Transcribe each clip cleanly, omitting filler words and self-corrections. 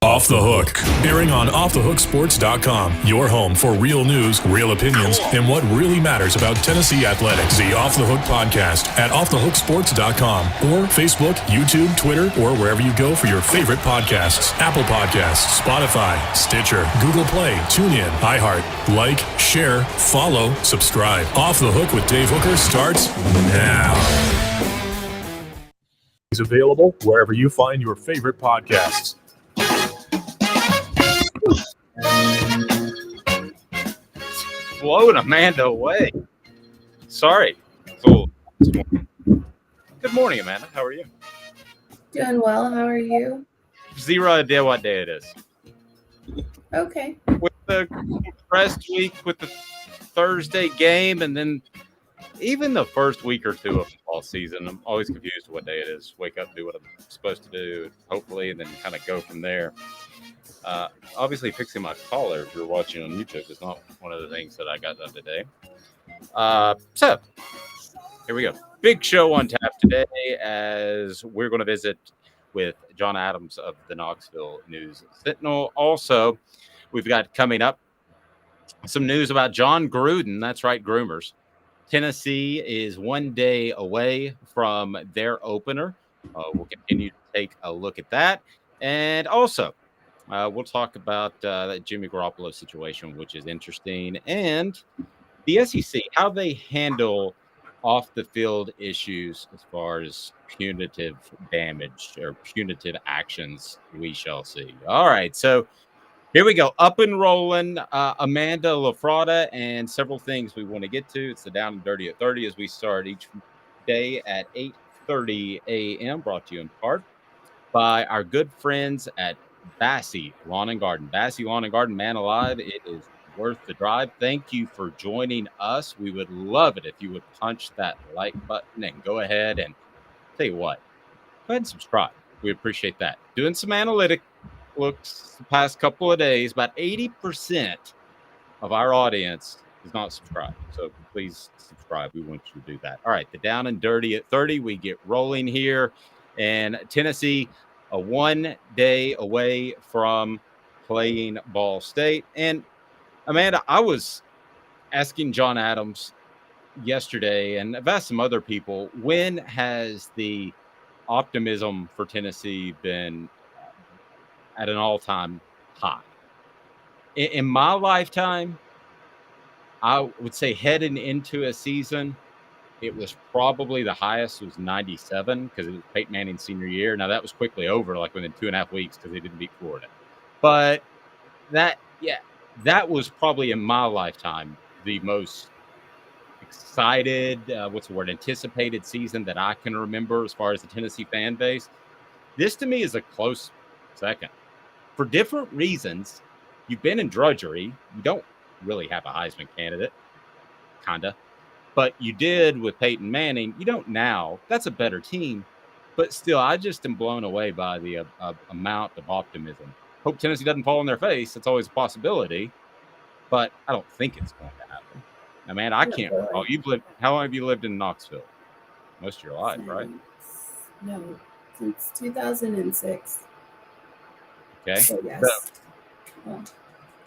Off the Hook, airing on offthehooksports.com, your home for real news, real opinions, and what really matters about Tennessee athletics. The Off the Hook podcast at offthehooksports.com or Facebook, YouTube, Twitter, or wherever you go for your favorite podcasts. Apple Podcasts, Spotify, Stitcher, Google Play, TuneIn, iHeart. Like, share, follow, subscribe. Off the Hook with Dave Hooker starts now. He's available wherever you find your favorite podcasts. Blowing Amanda away. Sorry. So, good morning, Amanda. How are you? Doing well. How are you? Zero idea what day it is. Okay. With the rest week, with the Thursday game, and then even the first week or two of football season, I'm always confused what day it is. Wake up, do what I'm supposed to do, hopefully, and then kind of go from there. Obviously, fixing my collar, if you're watching on YouTube, is not one of the things that I got done today. So, here we go. Big show on tap today as we're going to visit with John Adams of the Knoxville News Sentinel. Also, we've got coming up some news about John Gruden. That's right, groomers. Tennessee is 1 day away from their opener. We'll continue to take a look at that. And also, we'll talk about that Jimmy Garoppolo situation, which is interesting, and the SEC, how they handle off-the-field issues as far as punitive damage or punitive actions, we shall see. All right, so here we go. Up and rolling. Amanda LaFrada and several things we want to get to. It's the Down and Dirty at 30 as we start each day at 8:30 a.m., brought to you in part by our good friends at Bassey Lawn and Garden. Bassey Lawn and Garden, man alive, it is worth the drive. Thank you for joining us. We would love it if you would punch that like button and go ahead and tell you what, go ahead and subscribe. We appreciate that. Doing some analytic looks the past couple of days, about 80% of our audience is not subscribed. So please subscribe. We want you to do that. All right, the Down and Dirty at 30. We get rolling here. And Tennessee, a 1 day away from playing Ball State. And Amanda, I was asking John Adams yesterday, and I've asked some other people, when has the optimism for Tennessee been at an all-time high? In my lifetime, I would say heading into a season, it was probably the highest was 97 because it was Peyton Manning's senior year. Now, that was quickly over, like within 2.5 weeks because they didn't beat Florida. But that was probably in my lifetime the most excited, anticipated season that I can remember as far as the Tennessee fan base. This, to me, is a close second. For different reasons, you've been in drudgery. You don't really have a Heisman candidate, kind of. But you did with Peyton Manning. You don't now. That's a better team. But still, I just am blown away by the amount of optimism. Hope Tennessee doesn't fall on their face. It's always a possibility. But I don't think it's going to happen. Now, man, I can't recall. How long have you lived in Knoxville? Most of your life, right? No, since 2006. Okay. So, yes. Oh,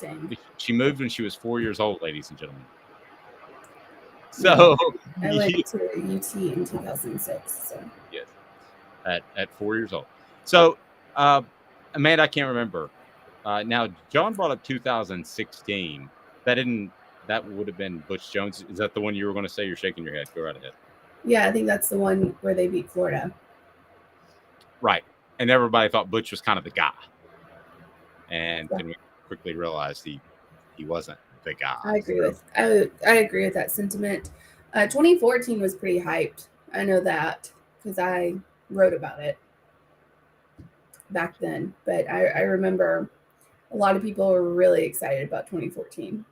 dang. She moved when she was 4 years old, ladies and gentlemen. So I went to UT in 2006. So yes, at 4 years old. So Amanda, I can't remember. Now John brought up 2016. That would have been Butch Jones. Is that the one you were going to say? You're shaking your head. Go right ahead. Yeah, I think that's the one where they beat Florida. Right, and everybody thought Butch was kind of the guy, and then we quickly realized he wasn't the guy. I agree with that sentiment. 2014 was pretty hyped. I know that because I wrote about it back then. But I remember a lot of people were really excited about 2014.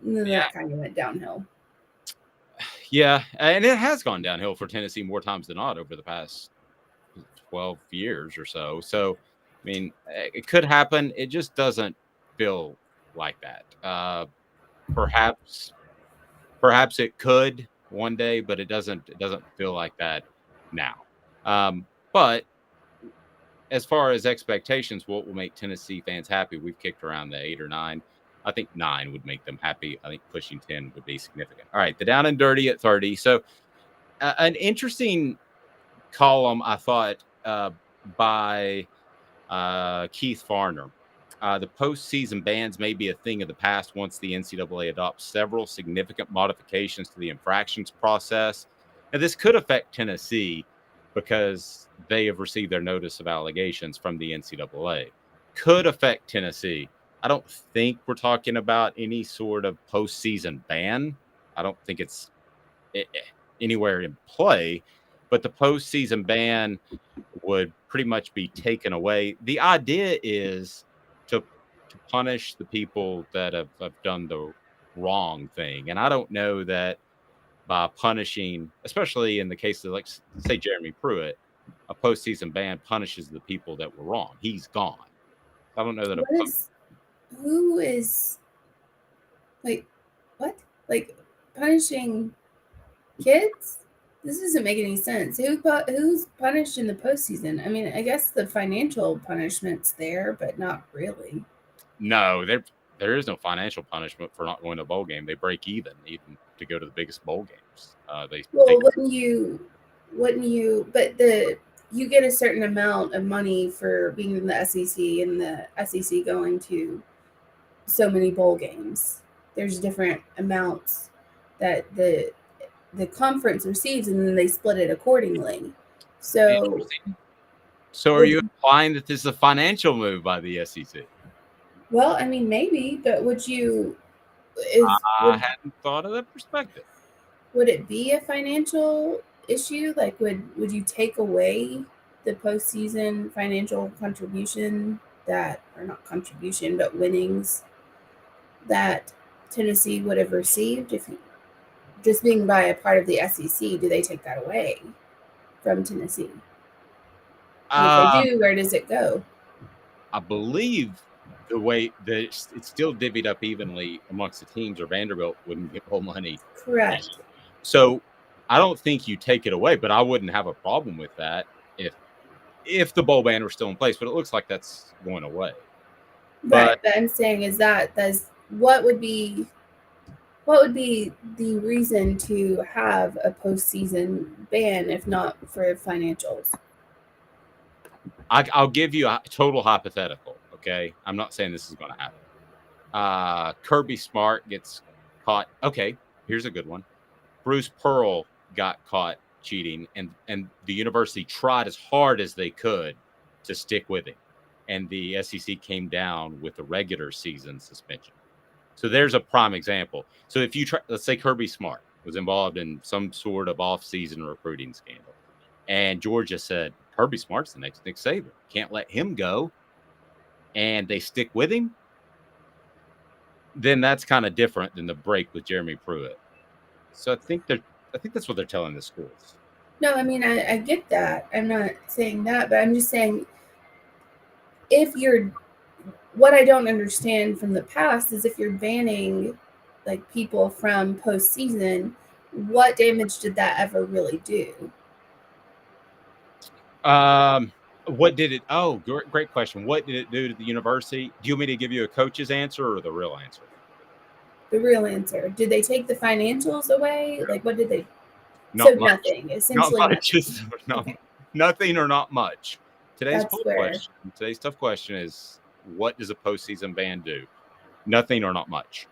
And then that kind of went downhill. Yeah, and it has gone downhill for Tennessee more times than not over the past 12 years or so. So, I mean, it could happen. It just doesn't feel like that. Perhaps it could one day, but it doesn't feel like that now. But as far as expectations, what will make Tennessee fans happy? We've kicked around the 8 or 9. I think 9 would make them happy. I think pushing 10 would be significant. All right, the down and dirty at 30. So an interesting column, I thought, by Keith Farner. The postseason bans may be a thing of the past once the NCAA adopts several significant modifications to the infractions process. Now, this could affect Tennessee because they have received their notice of allegations from the NCAA. Could affect Tennessee. I don't think we're talking about any sort of postseason ban. I don't think it's anywhere in play, but the postseason ban would pretty much be taken away. The idea is to punish the people that have done the wrong thing. And I don't know that by punishing, especially in the case of, like, say, Jeremy Pruitt, a postseason ban punishes the people that were wrong. He's gone. I don't know that. Who is, like, what? Like, punishing kids? This doesn't make any sense. Who's punished in the postseason? I mean, I guess the financial punishment's there, but not really. No, there is no financial punishment for not going to a bowl game. They break even to go to the biggest bowl games. You get a certain amount of money for being in the SEC and the SEC going to so many bowl games. There's different amounts that the conference receives, and then they split it accordingly. So are you implying that this is a financial move by the SEC? Well, I mean, maybe, but I hadn't thought of that perspective. Would it be a financial issue? Like, would you take away the postseason financial contribution but winnings that Tennessee would have received if just being by a part of the SEC? Do they take that away from Tennessee? And if they do, where does it go? I believe the way that it's still divvied up evenly amongst the teams, or Vanderbilt wouldn't get all money. Correct. So I don't think you take it away, but I wouldn't have a problem with that if the bowl ban were still in place. But it looks like that's going away. But I'm saying what would be the reason to have a postseason ban if not for financials? I'll give you a total hypothetical. Okay, I'm not saying this is going to happen. Kirby Smart gets caught. Okay, here's a good one. Bruce Pearl got caught cheating, and the university tried as hard as they could to stick with him, and the SEC came down with a regular season suspension. So there's a prime example. So if you let's say Kirby Smart was involved in some sort of off-season recruiting scandal, and Georgia said Kirby Smart's the next Nick Saban, can't let him go, and they stick with him, then that's kind of different than the break with Jeremy Pruitt. So I think that's what they're telling the schools. No, I mean, I get that. I'm not saying that, but I'm just saying what I don't understand from the past is if you're banning like people from postseason, what damage did that ever really do? What did it? Oh, great question. What did it do to the university? Do you want me to give you a coach's answer or the real answer? The real answer. Did they take the financials away? Like, what did they? Nothing. Essentially, not much. Nothing or not much. Today's tough question is, what does a postseason ban do? Nothing or not much.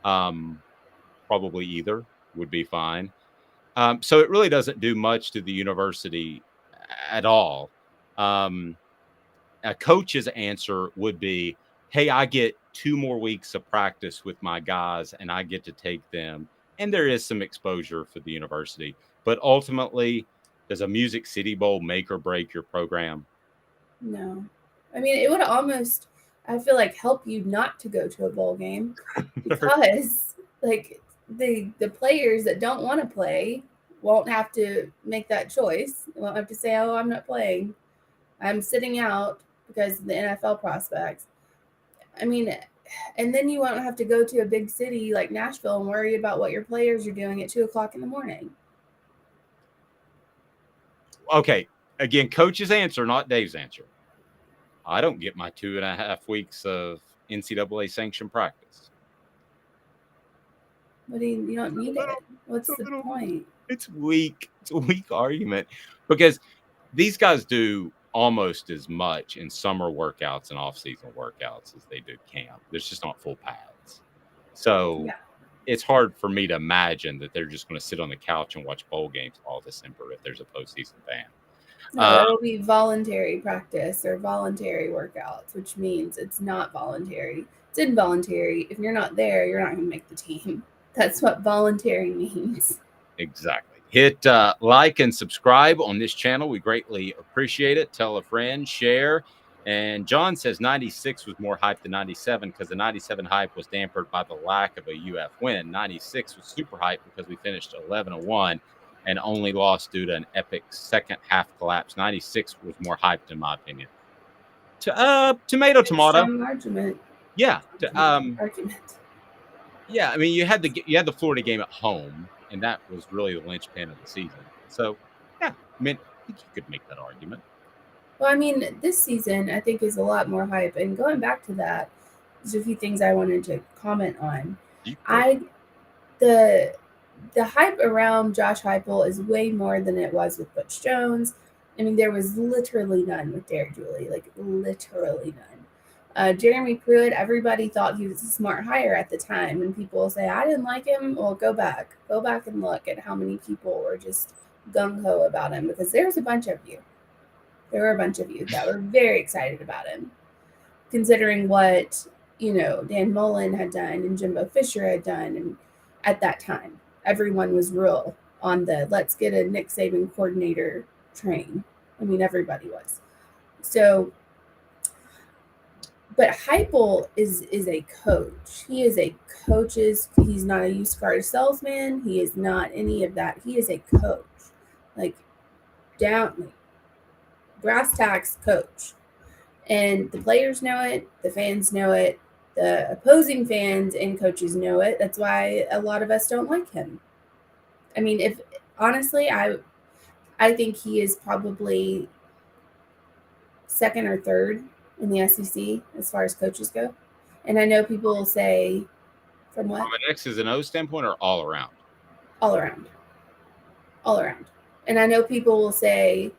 Probably either would be fine. So it really doesn't do much to the university at all. A coach's answer would be, hey, I get 2 more weeks of practice with my guys and I get to take them. And there is some exposure for the university. But ultimately, does a Music City Bowl make or break your program? No. I mean, it would almost, I feel like, help you not to go to a bowl game because like the players that don't want to play won't have to make that choice. They won't have to say, oh, I'm not playing. I'm sitting out because of the NFL prospects. I mean, and then you won't have to go to a big city like Nashville and worry about what your players are doing at 2:00 in the morning. Okay. Again, coach's answer, not Dave's answer. I don't get my 2.5 weeks of NCAA sanctioned practice. What do you don't need it? What's the point? It's weak. It's a weak argument because these guys do almost as much in summer workouts and off-season workouts as they do camp. There's just not full pads. So it's hard for me to imagine that they're just going to sit on the couch and watch bowl games all December if there's a postseason ban. No, it'll be voluntary practice or voluntary workouts, which means it's not voluntary. It's involuntary. If you're not there, you're not going to make the team. That's what voluntary means. Exactly. Hit like and subscribe on this channel. We greatly appreciate it. Tell a friend, share. And John says 96 was more hype than 97 because the 97 hype was dampened by the lack of a UF win. 96 was super hype because we finished 11-1 and only lost due to an epic second half collapse. 96 was more hyped in my opinion. Tomato. Same argument. Yeah. Argument. Yeah, I mean you had the Florida game at home, and that was really the linchpin of the season. So yeah, I mean I think you could make that argument. Well, I mean, this season I think is a lot more hype. And going back to that, there's a few things I wanted to comment on. The hype around Josh Heupel is way more than it was with Butch Jones. I mean, there was literally none with Derek Dooley, like literally none. Jeremy Pruitt, everybody thought he was a smart hire at the time. And people say, I didn't like him. Well, go back and look at how many people were just gung-ho about him, because there's a bunch of you. There were a bunch of you that were very excited about him, considering what, Dan Mullen had done and Jimbo Fisher had done. And at that time, everyone was real on the let's get a Nick Saban coordinator train. I mean, everybody was. So, but Heupel is a coach. He is a coach. He's not a used car salesman. He is not any of that. He is a coach. Brass tacks coach. And the players know it. The fans know it. The opposing fans and coaches know it. That's why a lot of us don't like him. I mean, honestly, I think he is probably second or third in the SEC as far as coaches go. And I know people will say, from what? From an X's and O standpoint or all around? All around. All around. And I know people will say,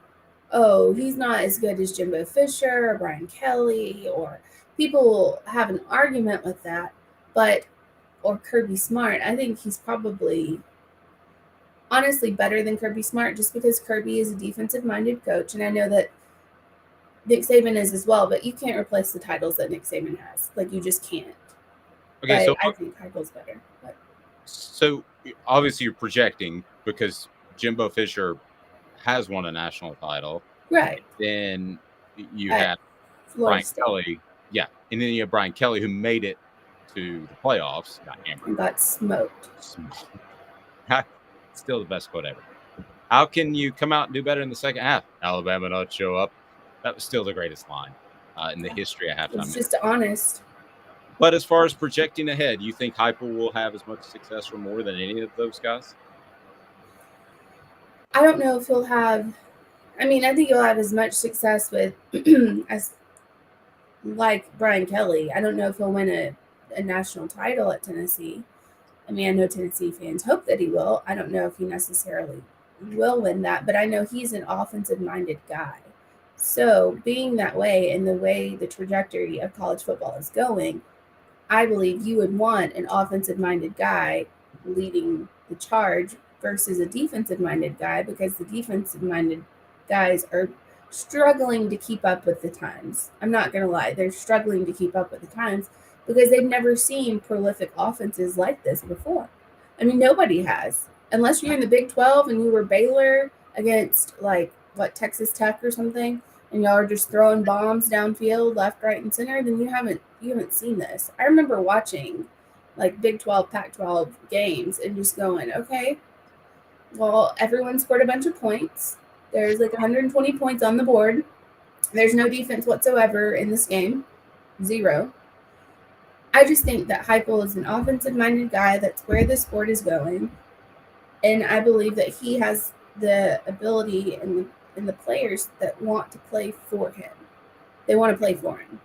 oh, he's not as good as Jimbo Fisher or Brian Kelly, or people will have an argument with that, or Kirby Smart. I think he's probably honestly better than Kirby Smart, just because Kirby is a defensive-minded coach, and I know that Nick Saban is as well, but you can't replace the titles that Nick Saban has. You just can't. Okay, so I think Heupel's better. So obviously you're projecting because Jimbo Fisher has won a national title. Right. Then you have Brian Kelly. Yeah. And then you have Brian Kelly, who made it to the playoffs. Got smoked. Still the best quote ever. How can you come out and do better in the second half? Alabama not show up. That was still the greatest line in the history of halftime. It's just honest. But as far as projecting ahead, you think Heupel will have as much success or more than any of those guys? I don't know if he'll have. I mean, I think he'll have as much success with as like Brian Kelly. I don't know if he'll win a national title at Tennessee. I mean, I know Tennessee fans hope that he will. I don't know if he necessarily will win that, but I know he's an offensive-minded guy. So being that way and the way the trajectory of college football is going, I believe you would want an offensive-minded guy leading the charge versus a defensive-minded guy, because the defensive-minded guys are struggling to keep up with the times. I'm not going to lie. They're struggling to keep up with the times because they've never seen prolific offenses like this before. I mean, nobody has. Unless you're in the Big 12 and you were Baylor against, Texas Tech or something, and y'all are just throwing bombs downfield, left, right, and center, then you haven't seen this. I remember watching, Big 12, Pac-12 games and just going, okay, well, everyone scored a bunch of points. There's 120 points on the board. There's no defense whatsoever in this game. Zero. I just think that Heupel is an offensive-minded guy. That's where the sport is going. And I believe that he has the ability and the players that want to play for him. They want to play for him.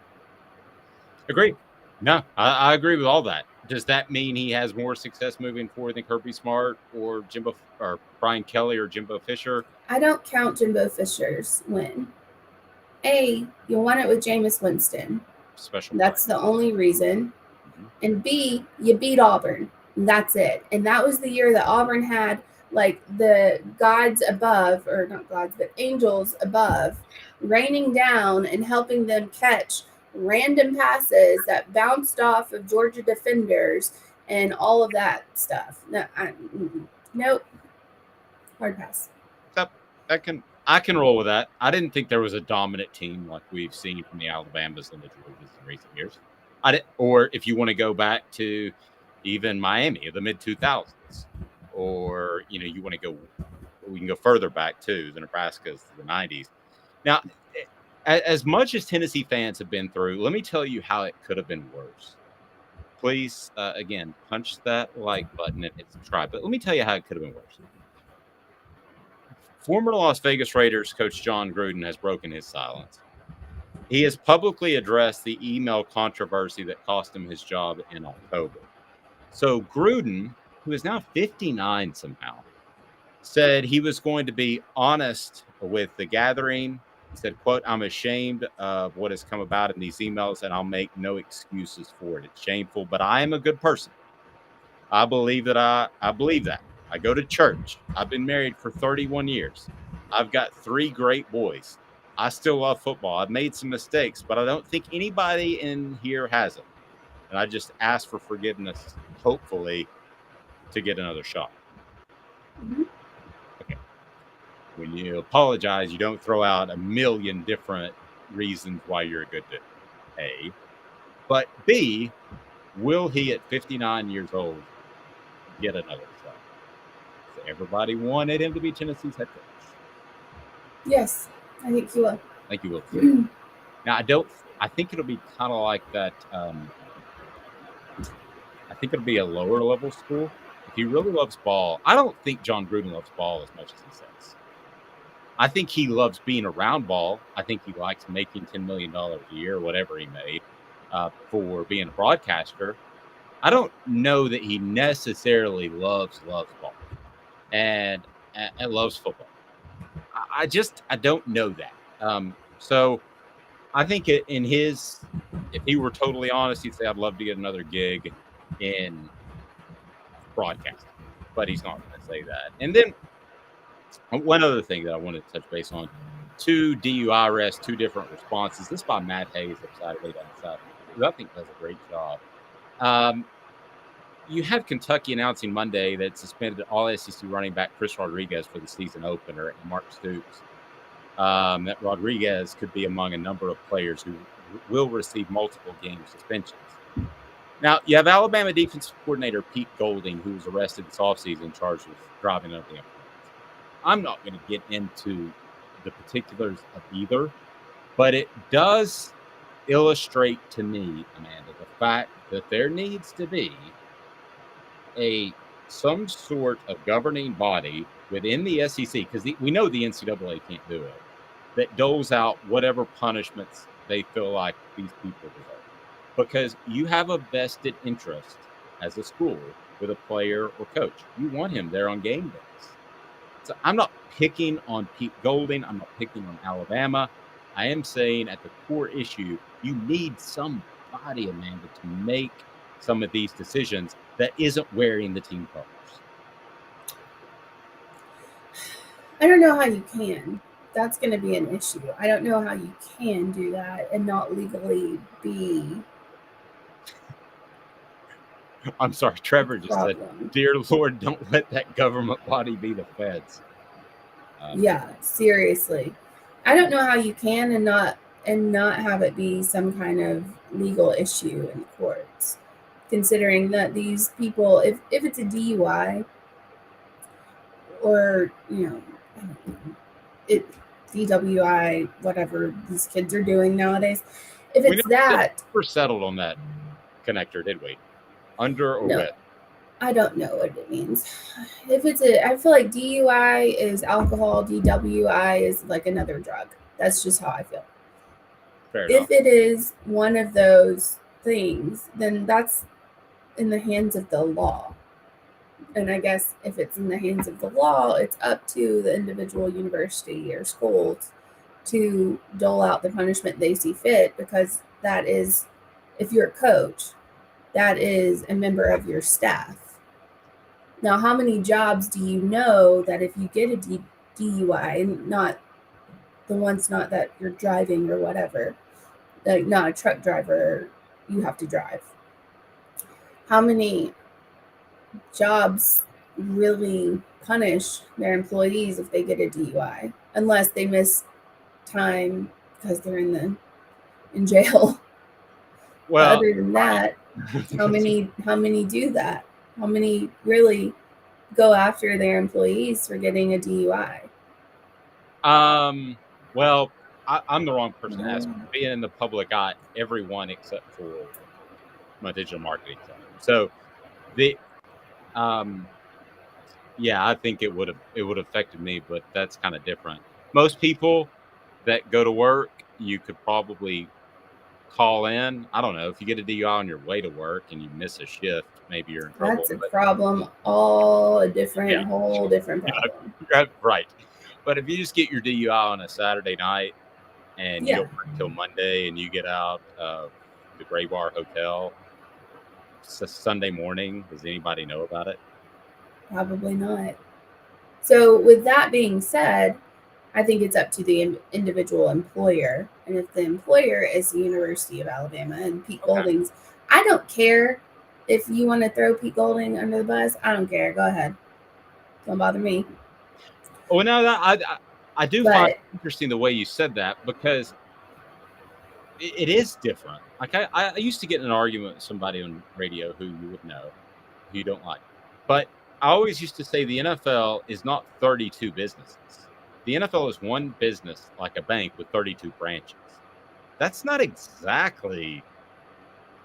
Agree. No, I agree with all that. Does that mean he has more success moving forward than Kirby Smart or Jimbo or Brian Kelly or Jimbo Fisher? I don't count Jimbo Fisher's win. A, you won it with Jameis Winston. Special. That's the only reason. And B, you beat Auburn. And that's it. And that was the year that Auburn had like the gods above, or not gods, but angels above, raining down and helping them catch random passes that bounced off of Georgia defenders and all of that stuff. No, nope. Hard pass. I can roll with that. I didn't think there was a dominant team like we've seen from the Alabamas and the Georgias in recent years. Or if you want to go back to even Miami of the mid 2000s, or you want to go, we can go further back too, the Nebraskas, the 90s. Now, as much as Tennessee fans have been through, let me tell you how it could have been worse. Please, again, punch that like button and hit subscribe. But let me tell you how it could have been worse. Former Las Vegas Raiders coach John Gruden has broken his silence. He has publicly addressed the email controversy that cost him his job in October. So Gruden, who is now 59 somehow, said he was going to be honest with the gathering. He said, quote, "I'm ashamed of what has come about in these emails, and I'll make no excuses for it. It's shameful, but I am a good person. I believe that. I believe that. I go to church. I've been married for 31 years. I've got 3 great boys. I still love football. I've made some mistakes, but I don't think anybody in here hasn't. And I just ask for forgiveness, hopefully, to get another shot." Mm-hmm. Okay. When you apologize, you don't throw out a million different reasons why you're a good dude. A. But B, will he at 59 years old get another shot? So everybody wanted him to be Tennessee's head coach. Yes, I think he will. I think he will too. Now, I think it'll be kind of like that. I think it'll be a lower level school. If he really loves ball, I don't think John Gruden loves ball as much as he says. I think he loves being around ball. I think he likes making $10 million a year, whatever he made, for being a broadcaster. I don't know that he necessarily loves ball and loves football. I don't know that. So I think if he were totally honest, he'd say, "I'd love to get another gig in broadcasting," but he's not going to say that. And then one other thing that I wanted to touch base on: 2 DUI arrests, 2 different responses. This by Matt Hayes of Saturday Down South, who I think does a great job. You have Kentucky announcing Monday that suspended all SEC running back Chris Rodriguez for the season opener, and Mark Stoops. That Rodriguez could be among a number of players who will receive multiple game suspensions. Now, you have Alabama defensive coordinator Pete Golding, who was arrested this offseason charged with driving under the influence. I'm not going to get into the particulars of either, but it does illustrate to me, Amanda, the fact that there needs to be some sort of governing body within the SEC, because we know the NCAA can't do it, that doles out whatever punishments they feel like these people deserve. Because you have a vested interest as a school with a player or coach. You want him there on game days. So I'm not picking on Pete Golding. I'm not picking on Alabama. I am saying at the core issue, you need somebody, Amanda, to make some of these decisions that isn't wearing the team colors. I don't know how you can. That's going to be an issue. I don't know how you can do that and not legally be. I'm sorry, Trevor just said, "Dear Lord, don't let that government body be the feds." Yeah, seriously. I don't know how you can and not have it be some kind of legal issue in courts, considering that these people, if it's a DUI or DWI, whatever these kids are doing nowadays, if it's that, we're settled on that connector, did we? Under or with? I don't know what it means. I feel like DUI is alcohol, DWI is like another drug. That's just how I feel. Fair enough. If it is one of those things, then that's in the hands of the law. And I guess if it's in the hands of the law, it's up to the individual university or schools to dole out the punishment they see fit, because that is, if you're a coach, that is a member of your staff. Now, how many jobs do you know that if you get a DUI, and not the ones not that you're driving or whatever, like not a truck driver, you have to drive. How many jobs really punish their employees if they get a DUI, unless they miss time because they're in jail? Well, other than that, how many do that? How many really go after their employees for getting a DUI? Well, I'm the wrong person to ask. Being in the public eye, everyone except for my digital marketing team. So yeah, I think it would have affected me, but that's kind of different. Most people that go to work, you could probably call in. I don't know, if you get a DUI on your way to work and you miss a shift, maybe you're in trouble. That's a problem. Whole different problem. Yeah, right. But if you just get your DUI on a Saturday night and you don't work until Monday and you get out of the Gray Bar Hotel Sunday morning, does anybody know about it? Probably not. So with that being said, I think it's up to the individual employer. And if the employer is the University of Alabama and Pete Golding's, I don't care if you want to throw Pete Golding under the bus. I don't care. Go ahead. Don't bother me. Well, no, I do find it interesting the way you said that, because it is different. Like I used to get in an argument with somebody on radio who you would know, who you don't like. But I always used to say the NFL is not 32 businesses. The NFL is one business, like a bank with 32 branches. That's not exactly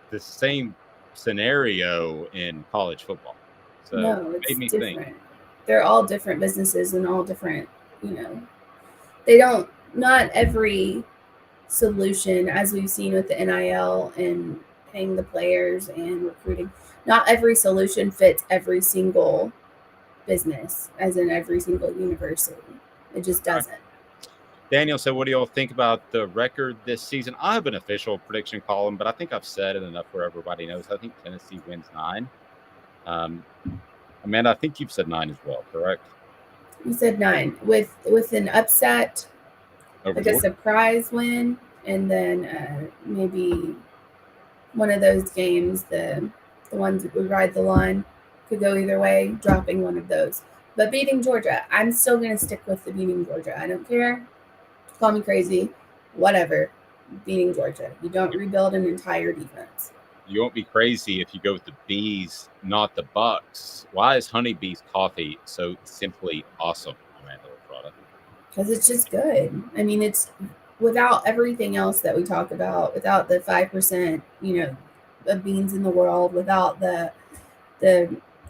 the same scenario in college football. So no, it's it made me different. They're all different businesses and all different, they don't, not every solution, as we've seen with the NIL and paying the players and recruiting, not every solution fits every single business, as in every single university. It just doesn't. Daniel said, what do y'all think about the record this season? I have an official prediction column, but I think I've said it enough where everybody knows. I think Tennessee wins 9. Amanda, I think you've said 9 as well, correct? You said 9 with an upset, like a surprise win, and then maybe one of those games, the ones that would ride the line, could go either way, dropping one of those. But beating Georgia, I'm still going to stick with the beating Georgia. I don't care. Call me crazy. Whatever. Beating Georgia. You don't rebuild an entire defense. You won't be crazy if you go with the Bees, not the Bucks. Why is Honeybee's coffee so simply awesome, Amanda Lafrada? Because it's just good. I mean, it's without everything else that we talk about, without the 5%, of beans in the world, without the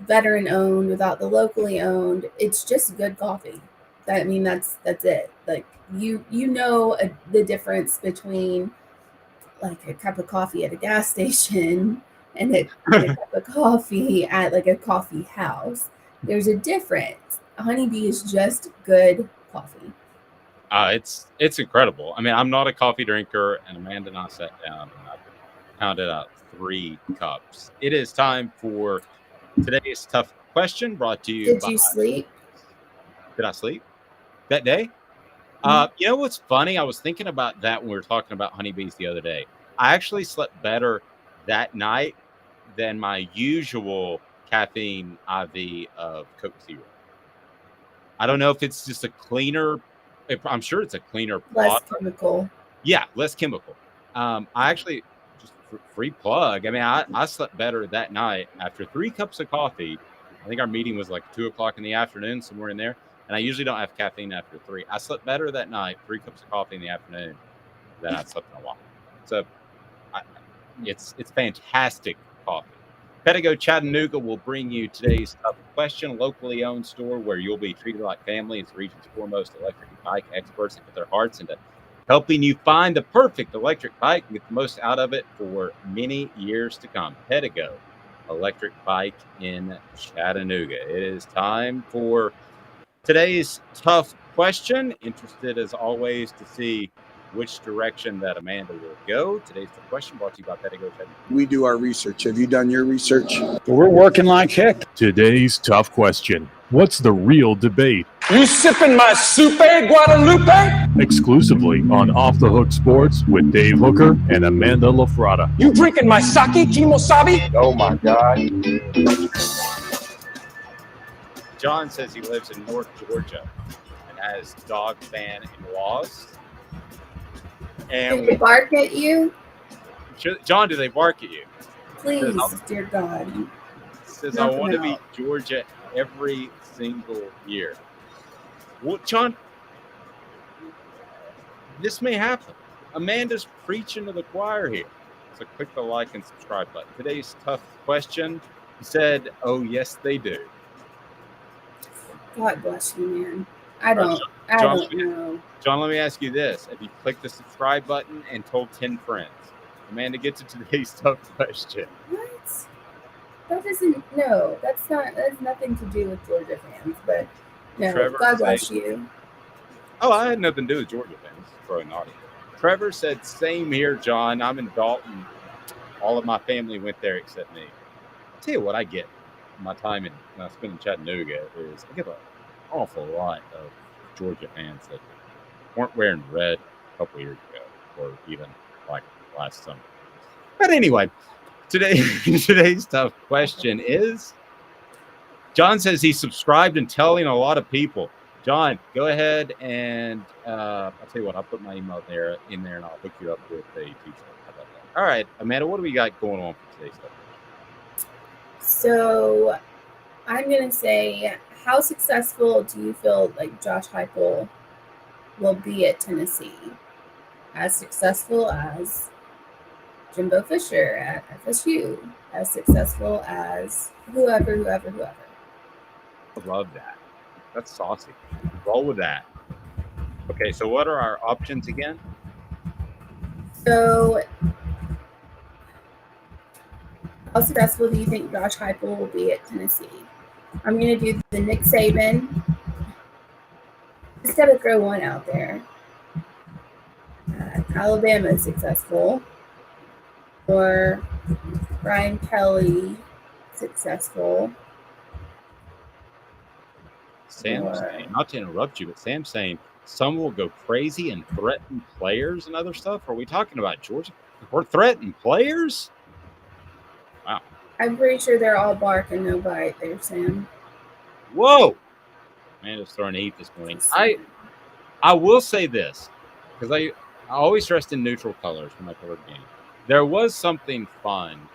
veteran owned, without the locally owned, it's just good coffee. That's it. Like the difference between like a cup of coffee at a gas station and a cup of coffee at like a coffee house. There's a difference. Honeybee is just good coffee. It's incredible. I mean, I'm not a coffee drinker, and Amanda and I sat down and I counted out 3 cups. It is time for today's tough question, brought to you. Did you sleep? Did I sleep that day? You know what's funny? I was thinking about that when we were talking about honeybees the other day. I actually slept better that night than my usual caffeine IV of Coke Zero. I don't know if it's just a cleaner. I'm sure it's a cleaner, less chemical. Yeah, less chemical. I actually, just free plug. I mean, I slept better that night after 3 cups of coffee. I think our meeting was like 2:00 in the afternoon, somewhere in there. And I usually don't have caffeine after 3. I slept better that night, 3 cups of coffee in the afternoon, than I slept in a while. So it's fantastic coffee. Pedigo Chattanooga will bring you today's tough question, a locally owned store where you'll be treated like family. It's the region's foremost electric bike experts that put their hearts into helping you find the perfect electric bike and get the most out of it for many years to come. Pedigo Electric Bike in Chattanooga. It is time for today's tough question. Interested as always to see which direction that Amanda will go. Today's tough question brought to you by Pedigo Chattanooga. We do our research. Have you done your research? We're working like heck. Today's tough question. What's the real debate? You sipping my Supe Guadalupe? Exclusively on Off the Hook Sports with Dave Hooker and Amanda LaFrada. You drinking my sake, Kimosabi? Oh my God. John says he lives in North Georgia and has dog fan in-laws. Do And they bark at you? John, do they bark at you? Please, dear God. Says I want to beat Georgia every single year. Well, John, this may happen. Amanda's preaching to the choir here. So click the like and subscribe button. Today's tough question. He said, "Oh yes, they do." God bless you, man. I don't know. John, let me ask you this: if you click the subscribe button and told 10 friends, Amanda gets to today's tough question. What? That doesn't. No, that's not. That has nothing to do with Georgia fans. But no, Trevor God bless said- you. Oh, I had nothing to do with Georgia fans. Throwing naughty. Trevor said, "Same here, John. I'm in Dalton. All of my family went there except me." I'll tell you what I get. My time when I spend in Chattanooga is I get an awful lot of Georgia fans that weren't wearing red a couple years ago, or even like last summer. But anyway, today's tough question is: John says he subscribed and telling a lot of people. John, go ahead and I'll tell you what. I'll put my email in there, and I'll hook you up with a teacher. How about that? All right, Amanda, what do we got going on for today's tough? So, I'm gonna say, how successful do you feel like Josh Heupel will be at Tennessee? As successful as Jimbo Fisher at FSU? As successful as whoever? I love that. That's saucy. Roll with that. Okay, so what are our options again? So, how successful do you think Josh Heupel will be at Tennessee? I'm going to do the Nick Saban. Just got to throw one out there. Alabama is successful. Or Brian Kelly successful. Sam's saying, not to interrupt you, but Sam's saying some will go crazy and threaten players and other stuff. Are we talking about Georgia? We're threatening players? Wow. I'm pretty sure they're all bark and no bite there, Sam. Whoa. Amanda's throwing heat this morning. I will say this, because I always dressed in neutral colors when I covered games. There was something fun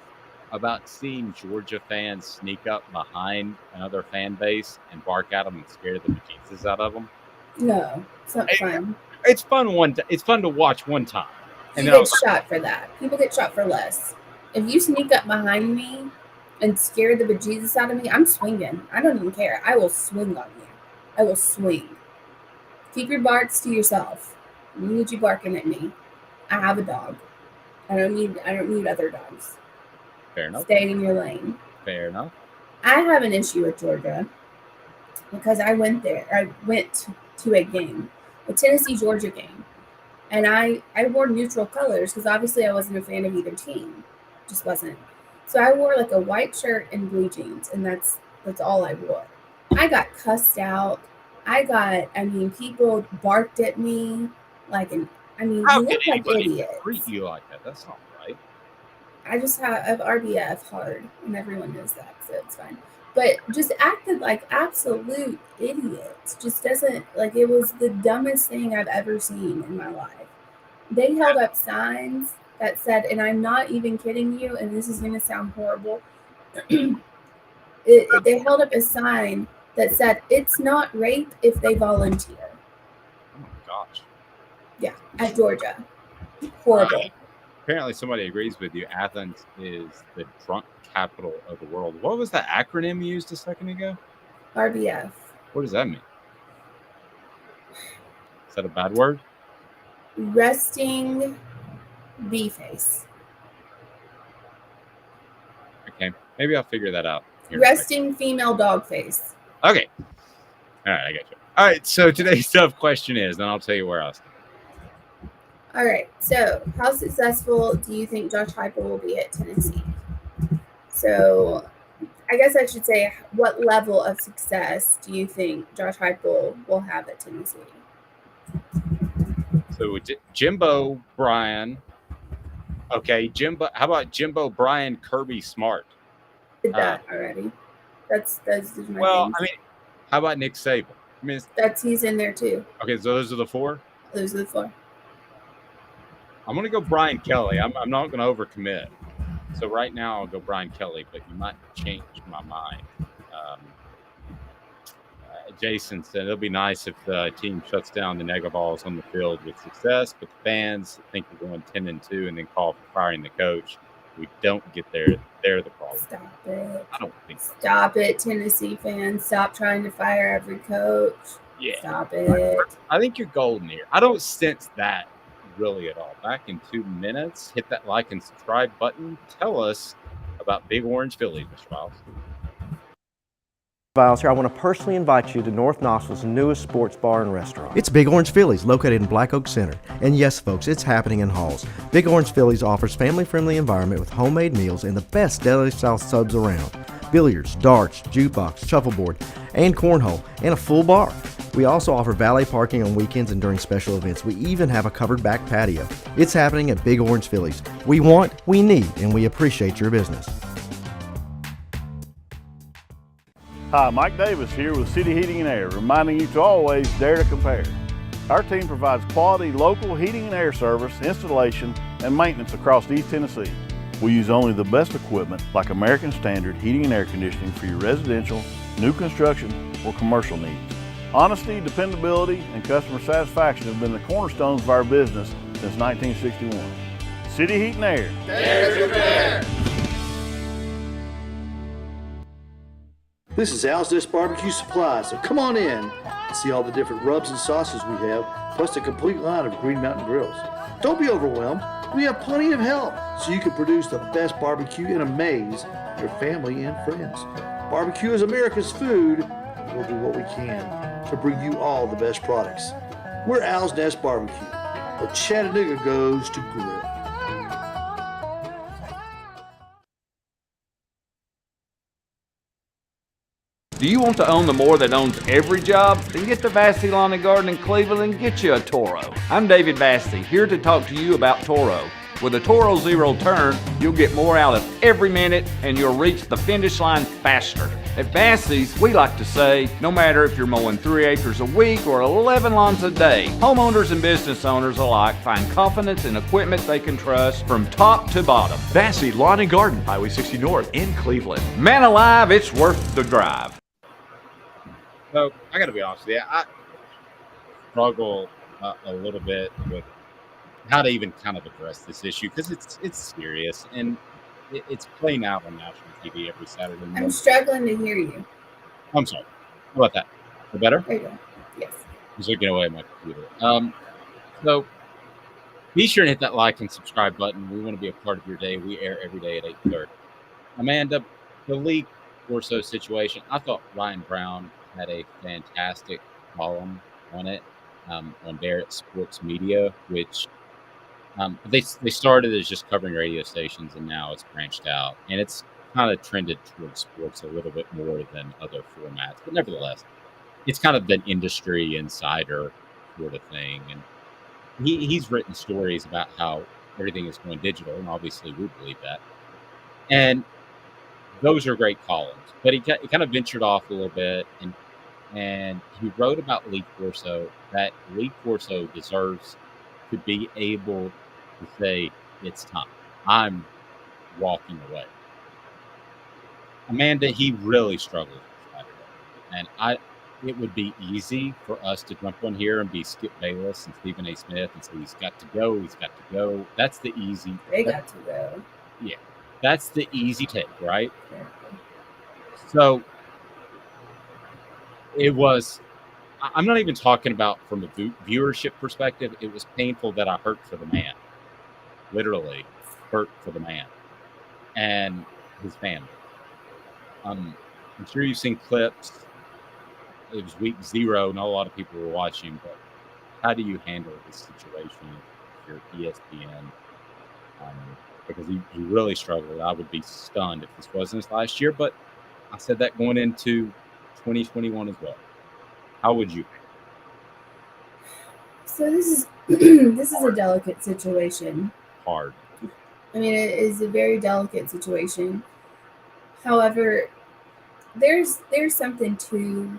about seeing Georgia fans sneak up behind another fan base and bark at them and scare the bejesus out of them. No, it's not fun. It's fun it's fun to watch one time. And You then get shot for that. People get shot for less. If you sneak up behind me and scare the bejesus out of me, I'm swinging. I don't even care. I will swing on you. I will swing. Keep your barks to yourself. I don't need you barking at me. I have a dog. I don't need other dogs. Fair enough. Stay in your lane. Fair enough. I have an issue with Georgia because I went to a game, a Tennessee-Georgia game, and I wore neutral colors because obviously I wasn't a fan of either team. Just wasn't. So I wore like a white shirt and blue jeans, and that's all I wore. I got cussed out. People barked at me you look like idiots. Treat you like that? That's not right. I just have RBF hard, and everyone knows that, so it's fine. But just acted like absolute idiots. Just doesn't, like, it was the dumbest thing I've ever seen in my life. They held up signs that said, and I'm not even kidding you, and this is going to sound horrible. They held up a sign that said, "It's not rape if they volunteer." Oh my gosh. Yeah, at Georgia. Horrible. Apparently somebody agrees with you. Athens is the drunk capital of the world. What was that acronym you used a second ago? RBF. What does that mean? Is that a bad word? resting bee face. Okay, maybe I'll figure that out. Resting female dog face. Okay. All right, I got you. All right, so today's tough question is, and I'll tell you where else. All right, so how successful do you think Josh Heupel will be at Tennessee? So I guess I should say, what level of success do you think Josh Heupel will have at Tennessee? So Jimbo, Brian. Okay, Jimbo. How about Jimbo, Brian, Kirby, Smart? Did that already? That's my things. I mean, how about Nick Saban? I mean, he's in there too. Okay, so those are the four. Those are the four. I'm gonna go Brian Kelly. I'm not gonna overcommit. So right now I'll go Brian Kelly, but you might change my mind. Jason said it'll be nice if the team shuts down the Nega Balls on the field with success, but the fans think we're going 10-2 and then call for firing the coach. We don't get there. They're the problem. Stop it. I don't think so. Stop it, Tennessee fans. Stop trying to fire every coach. Yeah. Stop it. I think you're golden here. I don't sense that really at all. Back in 2 minutes, hit that like and subscribe button. Tell us about Big Orange Phillies, Mr. Files. Files here. I want to personally invite you to North Knoxville's newest sports bar and restaurant. It's Big Orange Phillies, located in Black Oak Center. And yes, folks, it's happening in Halls. Big Orange Phillies offers family-friendly environment with homemade meals and the best deli-style subs around. Billiards, darts, jukebox, shuffleboard, and cornhole, and a full bar. We also offer valet parking on weekends and during special events. We even have a covered back patio. It's happening at Big Orange Phillies. We want, we need, and we appreciate your business. Hi, Mike Davis here with City Heating and Air, reminding you to always dare to compare. Our team provides quality local heating and air service, installation, and maintenance across East Tennessee. We use only the best equipment like American Standard heating and air conditioning for your residential, new construction, or commercial needs. Honesty, dependability, and customer satisfaction have been the cornerstones of our business since 1961. City Heat and Air. Dare to compare. This is Al's Nest Barbecue Supply, so come on in and see all the different rubs and sauces we have, plus a complete line of Green Mountain grills. Don't be overwhelmed. We have plenty of help so you can produce the best barbecue and amaze your family and friends. Barbecue is America's food. We'll do what we can to bring you all the best products. We're Al's Nest Barbecue, where Chattanooga goes to grill. Do you want to own the more that owns every job? Then get to Vassey Lawn and Garden in Cleveland and get you a Toro. I'm David Vassey, here to talk to you about Toro. With a Toro Zero Turn, you'll get more out of every minute and you'll reach the finish line faster. At Vassey's, we like to say, no matter if you're mowing 3 acres a week or 11 lawns a day, homeowners and business owners alike find confidence in equipment they can trust from top to bottom. Vassey Lawn and Garden, Highway 60 North in Cleveland. Man alive, it's worth the drive. So I got to be honest with you, I struggle a little bit with how to even kind of address this issue because it's serious and it's playing out on national TV every Saturday morning. I'm struggling to hear you. I'm sorry. How about that? The better? There you go. Yes. I was looking away at my computer. So be sure and hit that like and subscribe button. We want to be a part of your day. We air every day at 8:30. Amanda, the Lee Corso situation, I thought Ryan Brown had a fantastic column on it on Barrett Sports Media, which they started as just covering radio stations, and now it's branched out, and it's kind of trended towards sports a little bit more than other formats. But nevertheless, it's kind of an industry insider sort of thing, and he's written stories about how everything is going digital, and obviously we believe that. And those are great columns, but he kind of ventured off a little bit, and he wrote about Lee Corso, that Lee Corso deserves to be able to say, it's time. I'm walking away. Amanda, he really struggled with Saturday. And it would be easy for us to jump on here and be Skip Bayless and Stephen A. Smith and say, he's got to go, he's got to go. That's the easy. They got to go. Yeah. That's the easy take, right? So it was I'm not even talking about from a viewership perspective. It was painful that I hurt for the man, literally hurt for the man and his family. I'm sure you've seen clips. It was week 0. Not a lot of people were watching, but how do you handle this situation if you're ESPN? Because he really struggled. I would be stunned if this wasn't his last year, but I said that going into 2021 as well. How would you? So this is this is a delicate situation. Hard. I mean, it is a very delicate situation. However, there's something to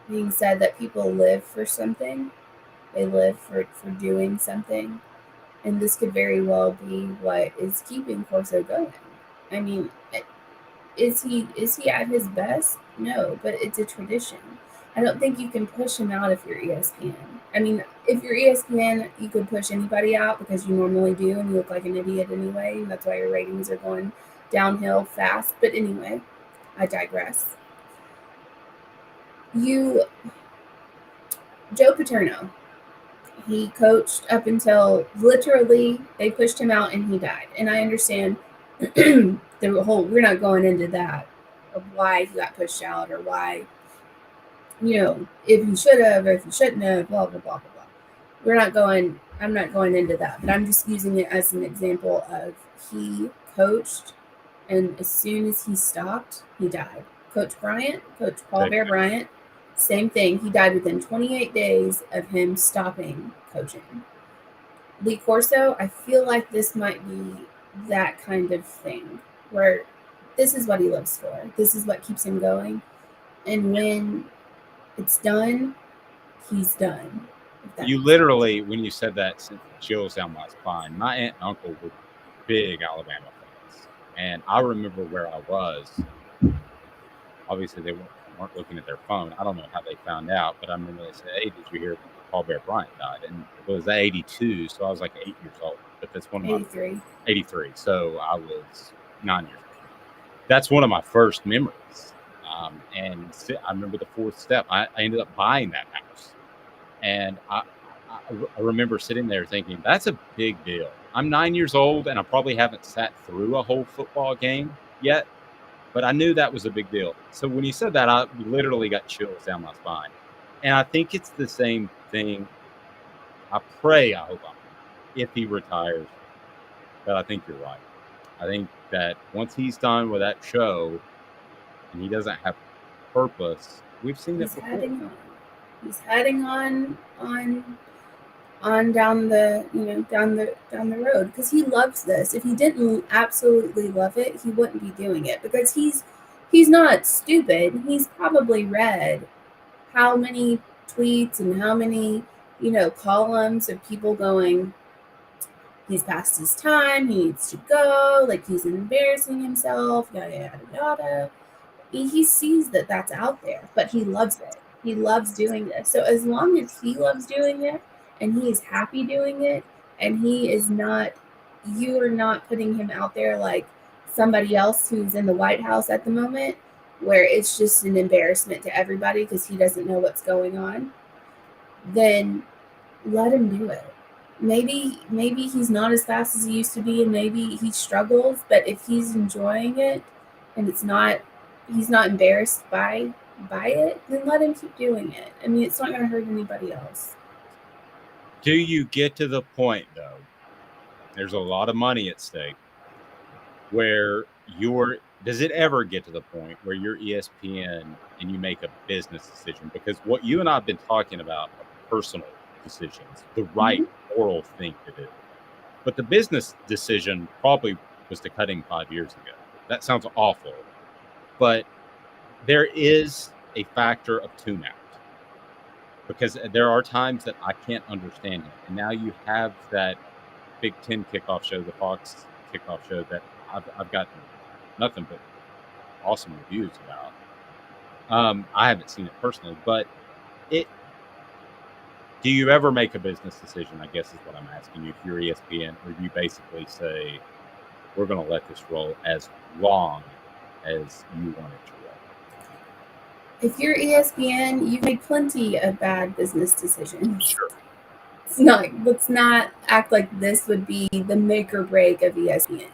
being said that people live for something. They live for doing something. And this could very well be what is keeping Corso going. I mean, is he at his best? No, but it's a tradition. I don't think you can push him out if you're ESPN. I mean, if you're ESPN, you could push anybody out because you normally do, and you look like an idiot anyway, and that's why your ratings are going downhill fast. But anyway, I digress. Joe Paterno, he coached up until literally they pushed him out and he died. And I understand the whole, we're not going into that of why he got pushed out or why, if he should have or if he shouldn't have, blah, blah, blah, blah, blah. I'm not going into that, but I'm just using it as an example of he coached and as soon as he stopped, he died. Coach Paul Bear Bryant, same thing. He died within 28 days of him stopping coaching. Lee Corso, I feel like this might be that kind of thing where this is what he lives for. This is what keeps him going. And when it's done, he's done. You literally, when you said that, sent chills down my spine. My aunt and uncle were big Alabama fans. And I remember where I was. Obviously, they weren't looking at their phone. I don't know how they found out, but I remember they said, "Hey, did you hear Paul Bear Bryant died?" And it was 82, so I was like 8 years old. But that's one of 83. my 83. So I was 9 years old. That's one of my first memories. And I remember the fourth step. I ended up buying that house, and I remember sitting there thinking, "That's a big deal." I'm 9 years old, and I probably haven't sat through a whole football game yet. But I knew that was a big deal. So when you said that, I literally got chills down my spine. And I think it's the same thing. I hope if he retires, but I think you're right. I think that once he's done with that show and he doesn't have purpose, we've seen it before. He's heading on down the road because he loves this. If he didn't absolutely love it, he wouldn't be doing it because he's not stupid. He's probably read how many tweets and how many columns of people going, he's past his time, he needs to go, like he's embarrassing himself, yada yada yada. He sees that that's out there, but he loves it. He loves doing this. So as long as he loves doing it and he is happy doing it, and you are not putting him out there like somebody else who's in the White House at the moment, where it's just an embarrassment to everybody because he doesn't know what's going on, then let him do it. Maybe he's not as fast as he used to be, and maybe he struggles, but if he's enjoying it and he's not embarrassed by it, then let him keep doing it. I mean, it's not going to hurt anybody else. Do you get to the point, though, there's a lot of money at stake, where does it ever get to the point where you're ESPN and you make a business decision? Because what you and I have been talking about are personal decisions, the right moral thing to do. But the business decision probably was to cut him 5 years ago. That sounds awful. But there is a factor of tune-out. Because there are times that I can't understand him. And now you have that Big Ten kickoff show, the Fox kickoff show, that I've gotten nothing but awesome reviews about. I haven't seen it personally, but do you ever make a business decision, I guess is what I'm asking you, if you're ESPN, or you basically say, we're going to let this roll as long as you want it to roll? if you're ESPN, you've made plenty of bad business decisions. Let's not act like this would be the make or break of ESPN.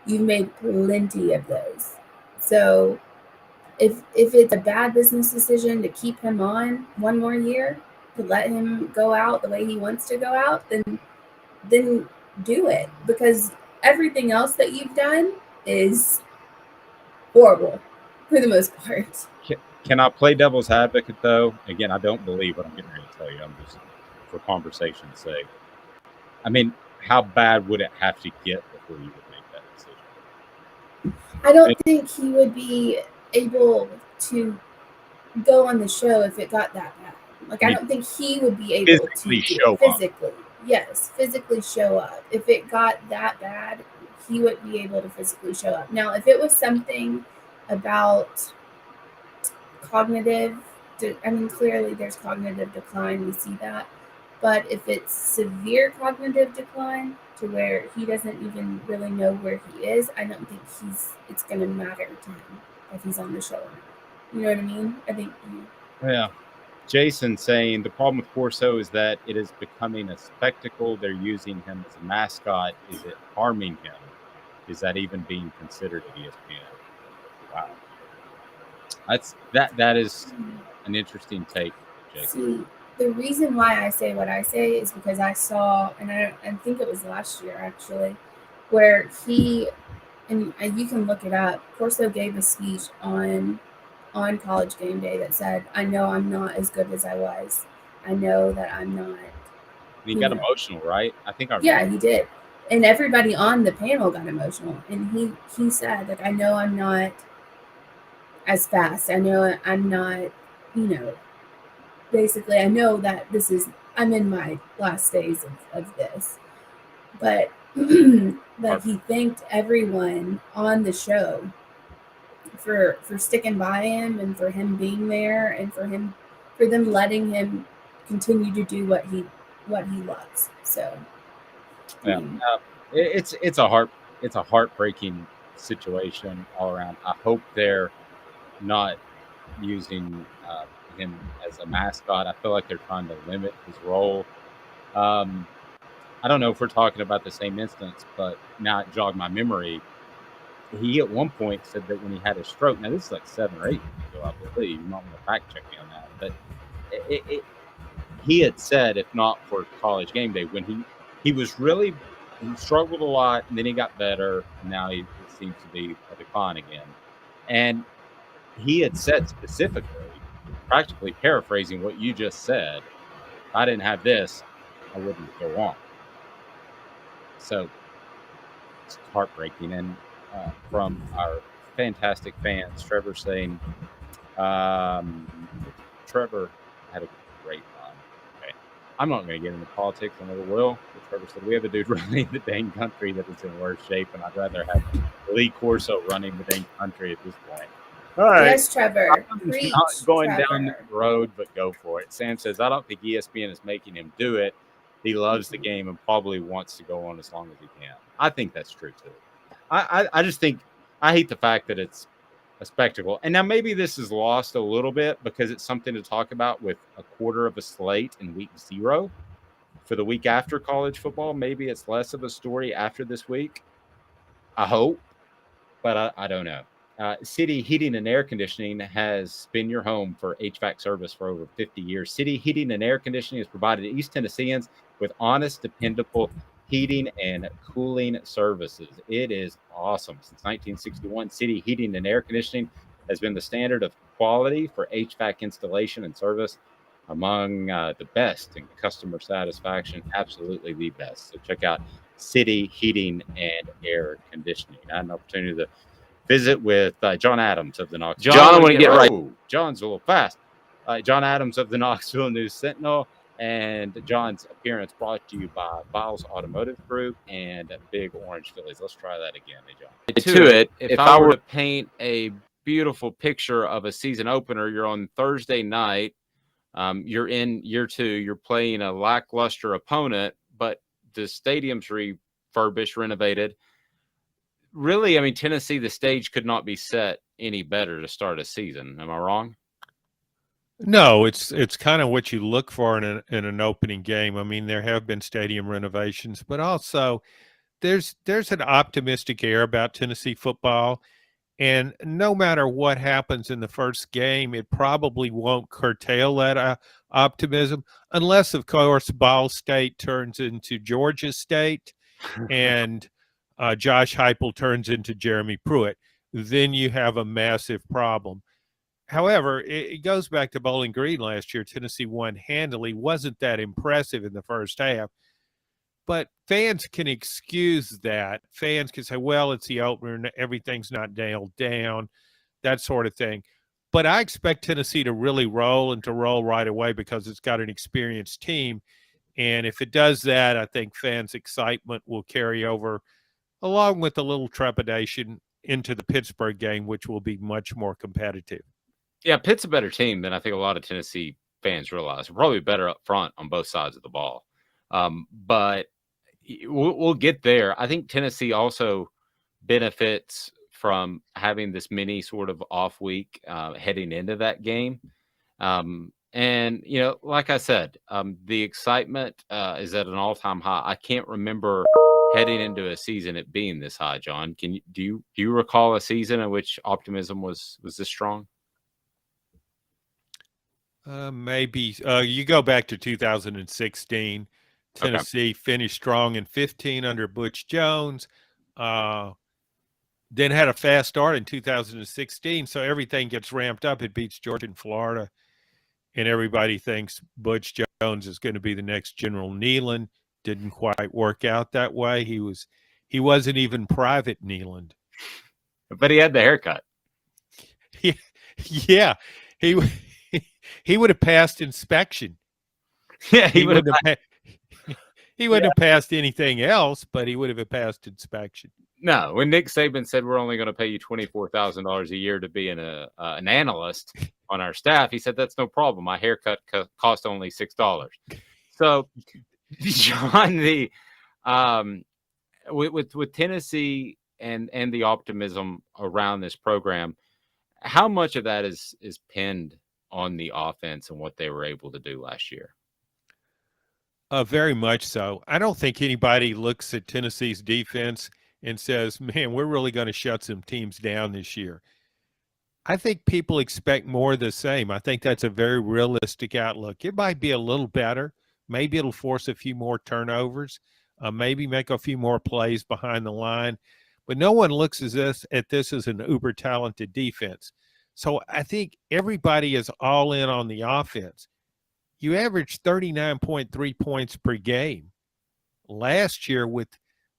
You've made plenty of those. So if it's a bad business decision to keep him on one more year, to let him go out the way he wants to go out, then do it, because everything else that you've done is horrible for the most part. Can I play devil's advocate, though? Again, I don't believe what I'm getting ready to tell you. I'm just for conversation's sake. I mean, how bad would it have to get before you would make that decision? I don't think he would be able to go on the show if it got that bad. Like, I don't think he would be able to physically show up. If it got that bad, he would be able to physically show up. Now, if it was something about cognitive, clearly there's cognitive decline, we see that. But if it's severe cognitive decline to where he doesn't even really know where he is, I don't think it's going to matter to him if he's on the show or not. You know what I mean? I think. Yeah. Jason saying the problem with Corso is that it is becoming a spectacle. They're using him as a mascot. Is it harming him? Is that even being considered at ESPN? Wow. That is an interesting take, Jason. See, the reason why I say what I say is because I saw, and I think it was last year actually, where he, and you can look it up, Corso gave a speech on College Game Day that said, I know I'm not as good as I was. I know that I'm not. And he got emotional, right? I think he did. And everybody on the panel got emotional. And he said, like, I know I'm not as fast. I know I'm not, basically, I know that I'm in my last days of this. But like, he thanked everyone on the show for sticking by him and for him being there and for them letting him continue to do what he loves. So yeah, it's a heartbreaking situation all around. I hope they're not using him as a mascot. I feel like they're trying to limit his role. I don't know if we're talking about the same instance, but now it jogged my memory. He at one point said that when he had a stroke, now this is like 7 or 8 years ago, I believe. You might want to fact check me on that. But he had said, if not for College Game Day, when he struggled a lot, and then he got better, and now it seems to be a decline again. And he had said specifically, practically paraphrasing what you just said, if I didn't have this, I wouldn't go on. So it's heartbreaking. And from our fantastic fans, Trevor saying, Trevor had a great run. Okay. I'm not going to get into politics, I never will. But Trevor said, we have a dude running the dang country that is in worse shape, and I'd rather have Lee Corso running the dang country at this point. All right. Yes, Trevor. I'm not going down the road, but go for it. Sam says, I don't think ESPN is making him do it. He loves the game and probably wants to go on as long as he can. I think that's true, too. I just think I hate the fact that it's a spectacle. And now maybe this is lost a little bit because it's something to talk about with a quarter of a slate in week 0 for the week after college football. Maybe it's less of a story after this week. I hope, but I don't know. City Heating and Air Conditioning has been your home for HVAC service for over 50 years. City Heating and Air Conditioning has provided East Tennesseans with honest, dependable heating and cooling services. It is awesome. Since 1961, City Heating and Air Conditioning has been the standard of quality for HVAC installation and service, among the best in customer satisfaction, absolutely the best. So check out City Heating and Air Conditioning. I had an opportunity to visit with John Adams of the Knoxville. John, I want to get right. John's a little fast. John Adams of the Knoxville News Sentinel. And John's appearance brought to you by Vols Automotive Group and Big Orange Phillies. Let's try that again, hey, John. If I were to paint a beautiful picture of a season opener, you're on Thursday night. You're in year 2. You're playing a lackluster opponent, but the stadium's refurbished, renovated. Really, I mean, Tennessee, the stage could not be set any better to start a season. Am I wrong? No, it's kind of what you look for in an opening game. I mean, there have been stadium renovations, but also there's an optimistic air about Tennessee football. And no matter what happens in the first game, it probably won't curtail that optimism, unless, of course, Ball State turns into Georgia State and Josh Heupel turns into Jeremy Pruitt. Then you have a massive problem. However, it goes back to Bowling Green last year. Tennessee won handily. Wasn't that impressive in the first half. But fans can excuse that. Fans can say, well, it's the opener, everything's not nailed down, that sort of thing. But I expect Tennessee to really roll and to roll right away because it's got an experienced team. And if it does that, I think fans' excitement will carry over, along with a little trepidation, into the Pittsburgh game, which will be much more competitive. Yeah, Pitt's a better team than I think a lot of Tennessee fans realize. We're probably better up front on both sides of the ball. But we'll get there. I think Tennessee also benefits from having this mini sort of off week heading into that game. And, like I said, the excitement is at an all-time high. I can't remember heading into a season it being this high, John. Do you recall a season in which optimism was this strong? Maybe you go back to 2016. Tennessee finished strong in 15 under Butch Jones. Then had a fast start in 2016, so everything gets ramped up. It beats Georgia and Florida, and everybody thinks Butch Jones is going to be the next General Neyland. Didn't quite work out that way. He wasn't even Private Neyland, but he had the haircut. Yeah, he would have passed inspection. Yeah, he wouldn't have passed anything else, but he would have passed inspection. No, when Nick Saban said we're only going to pay you $24,000 a year to be an analyst on our staff, he said that's no problem. My haircut cost only $6. So, John, with Tennessee and the optimism around this program, how much of that is pinned on the offense and what they were able to do last year? Very much so. I don't think anybody looks at Tennessee's defense and says, man, we're really going to shut some teams down this year. I think people expect more of the same. I think that's a very realistic outlook. It might be a little better. Maybe it'll force a few more turnovers, maybe make a few more plays behind the line. But no one looks at this as an uber-talented defense. So I think everybody is all in on the offense. You averaged 39.3 points per game last year with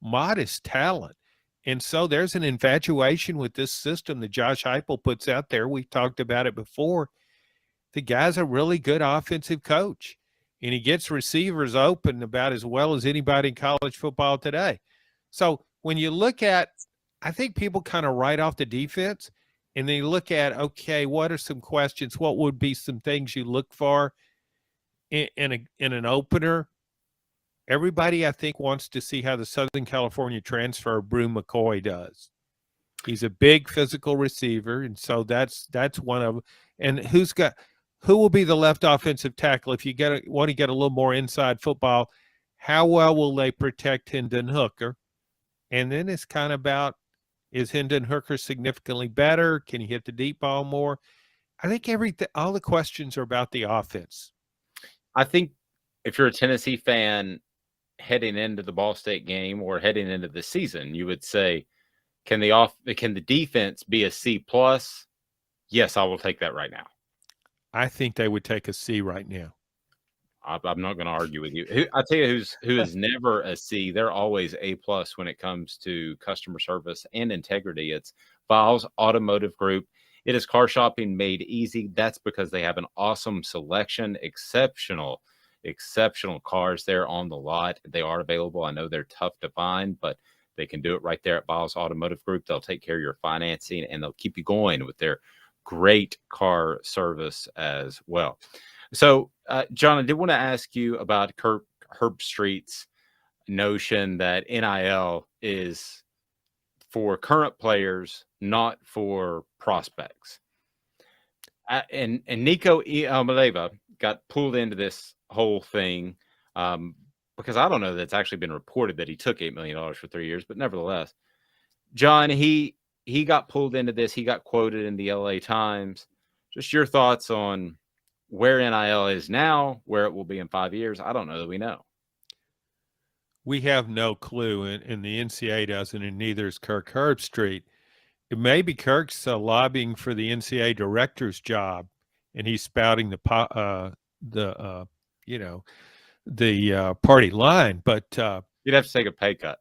modest talent. And so there's an infatuation with this system that Josh Heupel puts out there. We've talked about it before. The guy's a really good offensive coach, and he gets receivers open about as well as anybody in college football today. So when you look at, I think people kind of write off the defense, and then you look at, okay, what are some questions? What would be some things you look for in an opener? Everybody, I think, wants to see how the Southern California transfer Brew McCoy does. He's a big physical receiver, and so that's one of them. And who will be the left offensive tackle if you want to get a little more inside football? How well will they protect Hendon Hooker? And then it's kind of about, is Hendon Hooker significantly better? Can he hit the deep ball more? I think all the questions are about the offense. I think if you're a Tennessee fan heading into the Ball State game or heading into the season, you would say, can the defense be a C+? Yes, I will take that right now. I think they would take a C right now. I'm not going to argue with you. I'll tell you who is never a C. They're always A+ when it comes to customer service and integrity. It's Vols Automotive Group. It is car shopping made easy. That's because they have an awesome selection, exceptional cars there on the lot. They are available. I know they're tough to find, but they can do it right there at Vols Automotive Group. They'll take care of your financing, and they'll keep you going with their great car service as well. So, John, I did want to ask you about Herbstreit's notion that NIL is for current players, not for prospects. And Nico Almaleva got pulled into this whole thing because I don't know that it's actually been reported that he took $8 million for 3 years, but nevertheless, John, he got pulled into this. He got quoted in the LA Times. Just your thoughts on where NIL is now, where it will be in 5 years. I don't know that we know. We have no clue, and the NCAA doesn't, and neither is Kirk Herbstreit. It may be Kirk's lobbying for the NCAA director's job, and he's spouting the party line. But you'd have to take a pay cut.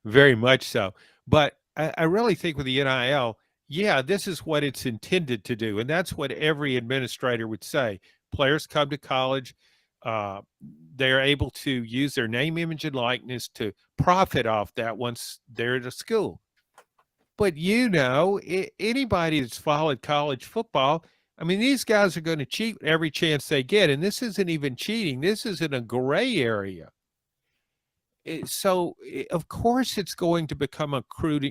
Very much so. But I really think with the NIL, yeah, this is what it's intended to do, and that's what every administrator would say. Players come to college. They're able to use their name, image, and likeness to profit off that once they're at a school. But anybody that's followed college football, I mean, these guys are going to cheat every chance they get, and this isn't even cheating. This is in a gray area. So, of course, it's going to become a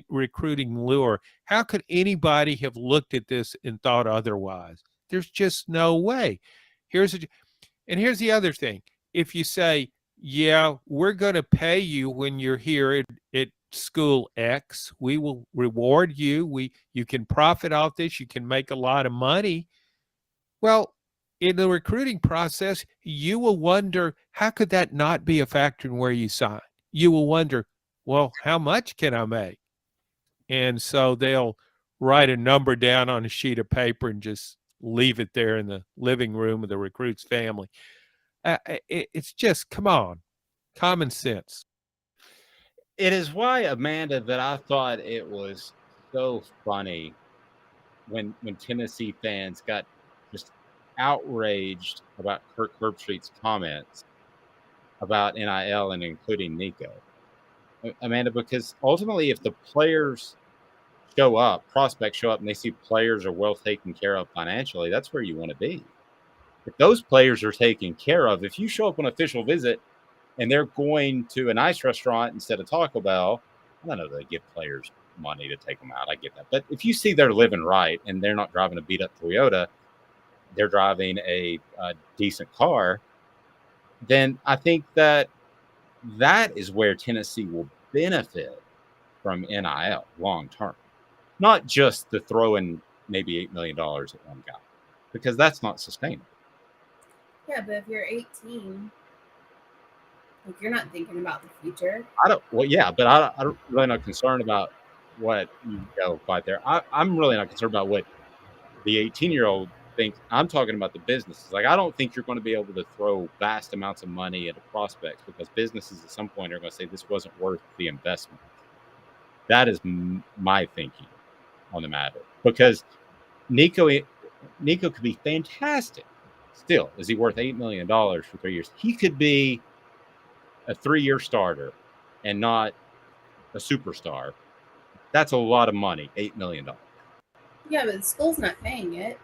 recruiting lure. How could anybody have looked at this and thought otherwise? There's just no way. Here's the other thing. If you say, yeah, we're going to pay you when you're here at school X, we will reward you. You can profit off this. You can make a lot of money. Well, in the recruiting process, you will wonder, how could that not be a factor in where you sign? You will wonder, well, how much can I make? And so they'll write a number down on a sheet of paper and just leave it there in the living room of the recruit's family. It's just, come on, common sense. It is why, Amanda, that I thought it was so funny when Tennessee fans got just outraged about Kirk Herbstreit's comments about NIL and including Nico. Amanda, because ultimately if the players show up, prospects show up, and they see players are well taken care of financially, that's where you want to be. If those players are taken care of, if you show up on official visit and they're going to a nice restaurant instead of Taco Bell, I don't know that they give players money to take them out. I get that. But if you see they're living right and they're not driving a beat-up Toyota, they're driving a decent car, then I think that is where Tennessee will benefit from NIL long term. Not just the throwing maybe $8 million at one guy, because that's not sustainable. Yeah, but if you're 18, like, you're not thinking about the future. But I'm really not concerned about what you go quite there. I'm really not concerned about what the 18-year-old thinks. I'm talking about the businesses. Like, I don't think you're going to be able to throw vast amounts of money at a prospects, because businesses at some point are going to say this wasn't worth the investment. That is my thinking on the matter, because Nico could be fantastic. Still, is he worth $8 million for 3 years? He could be a 3-year starter and not a superstar. That's a lot of money, $8 million. Yeah, but the school's not paying it.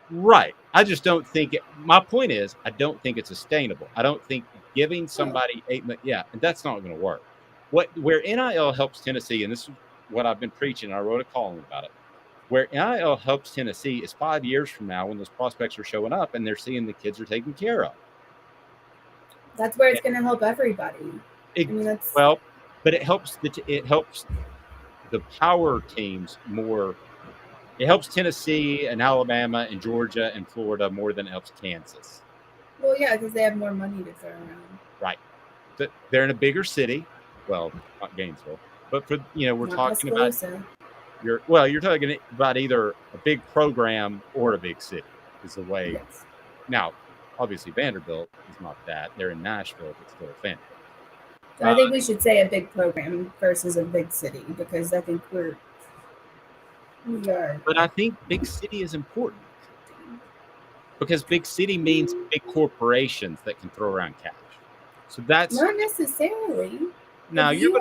Right. I just don't think it. My point is, I don't think it's sustainable. I don't think giving somebody $8 million. Yeah, and that's not going to work. Where NIL helps Tennessee, and this is what I've been preaching, I wrote a column about it. Where NIL helps Tennessee is 5 years from now, when those prospects are showing up and they're seeing the kids are taken care of. That's where it's going to help everybody. But it helps the power teams more. It helps Tennessee and Alabama and Georgia and Florida more than it helps Kansas. Well, yeah, because they have more money to throw around. Right. They're in a bigger city. Well, not Gainesville, but we're talking about. You're talking about either a big program or a big city is the way. Yes. Now, obviously, Vanderbilt is not that. They're in Nashville, but still a Vanderbilt. So I think we should say a big program versus a big city, because I think we are. But I think big city is important, because big city means big corporations that can throw around cash. So that's not necessarily. Now if you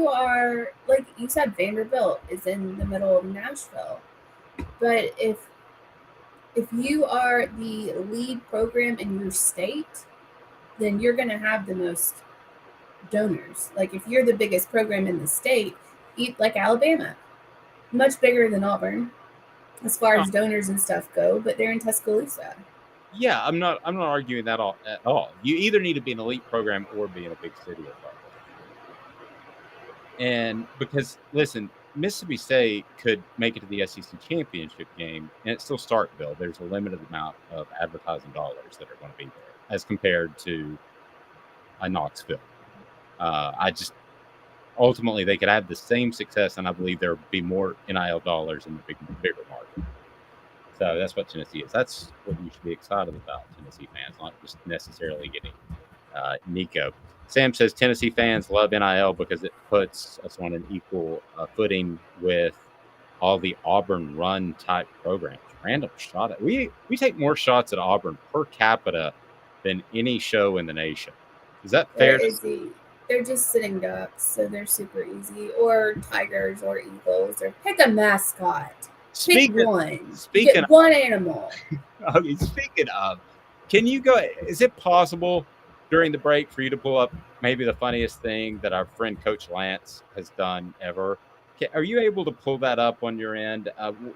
are like you said, Vanderbilt is in the middle of Nashville, but if you are the lead program in your state, then you're going to have the most donors. Like, if you're the biggest program in the state, like Alabama, much bigger than Auburn, as far as donors and stuff go, but they're in Tuscaloosa. Yeah, I'm not arguing that at all. You either need to be an elite program or be in a big city. And because, listen, Mississippi State could make it to the SEC championship game, and it's still Starkville. There's a limited amount of advertising dollars that are going to be there as compared to a Knoxville. Ultimately, they could have the same success, and I believe there would be more NIL dollars in the bigger market. So that's what Tennessee is. That's what you should be excited about, Tennessee fans, not just necessarily getting Nico. Sam says Tennessee fans love NIL because it puts us on an equal footing with all the Auburn run type programs. Random shot at we take more shots at Auburn per capita than any show in the nation. Is that fair? They're just sitting ducks, so they're super easy. Or tigers or eagles, or pick a mascot. Pick one. Get one animal. Okay, speaking of, can you go? Is it possible during the break for you to pull up maybe the funniest thing that our friend Coach Lance has done ever? Are you able to pull that up on your end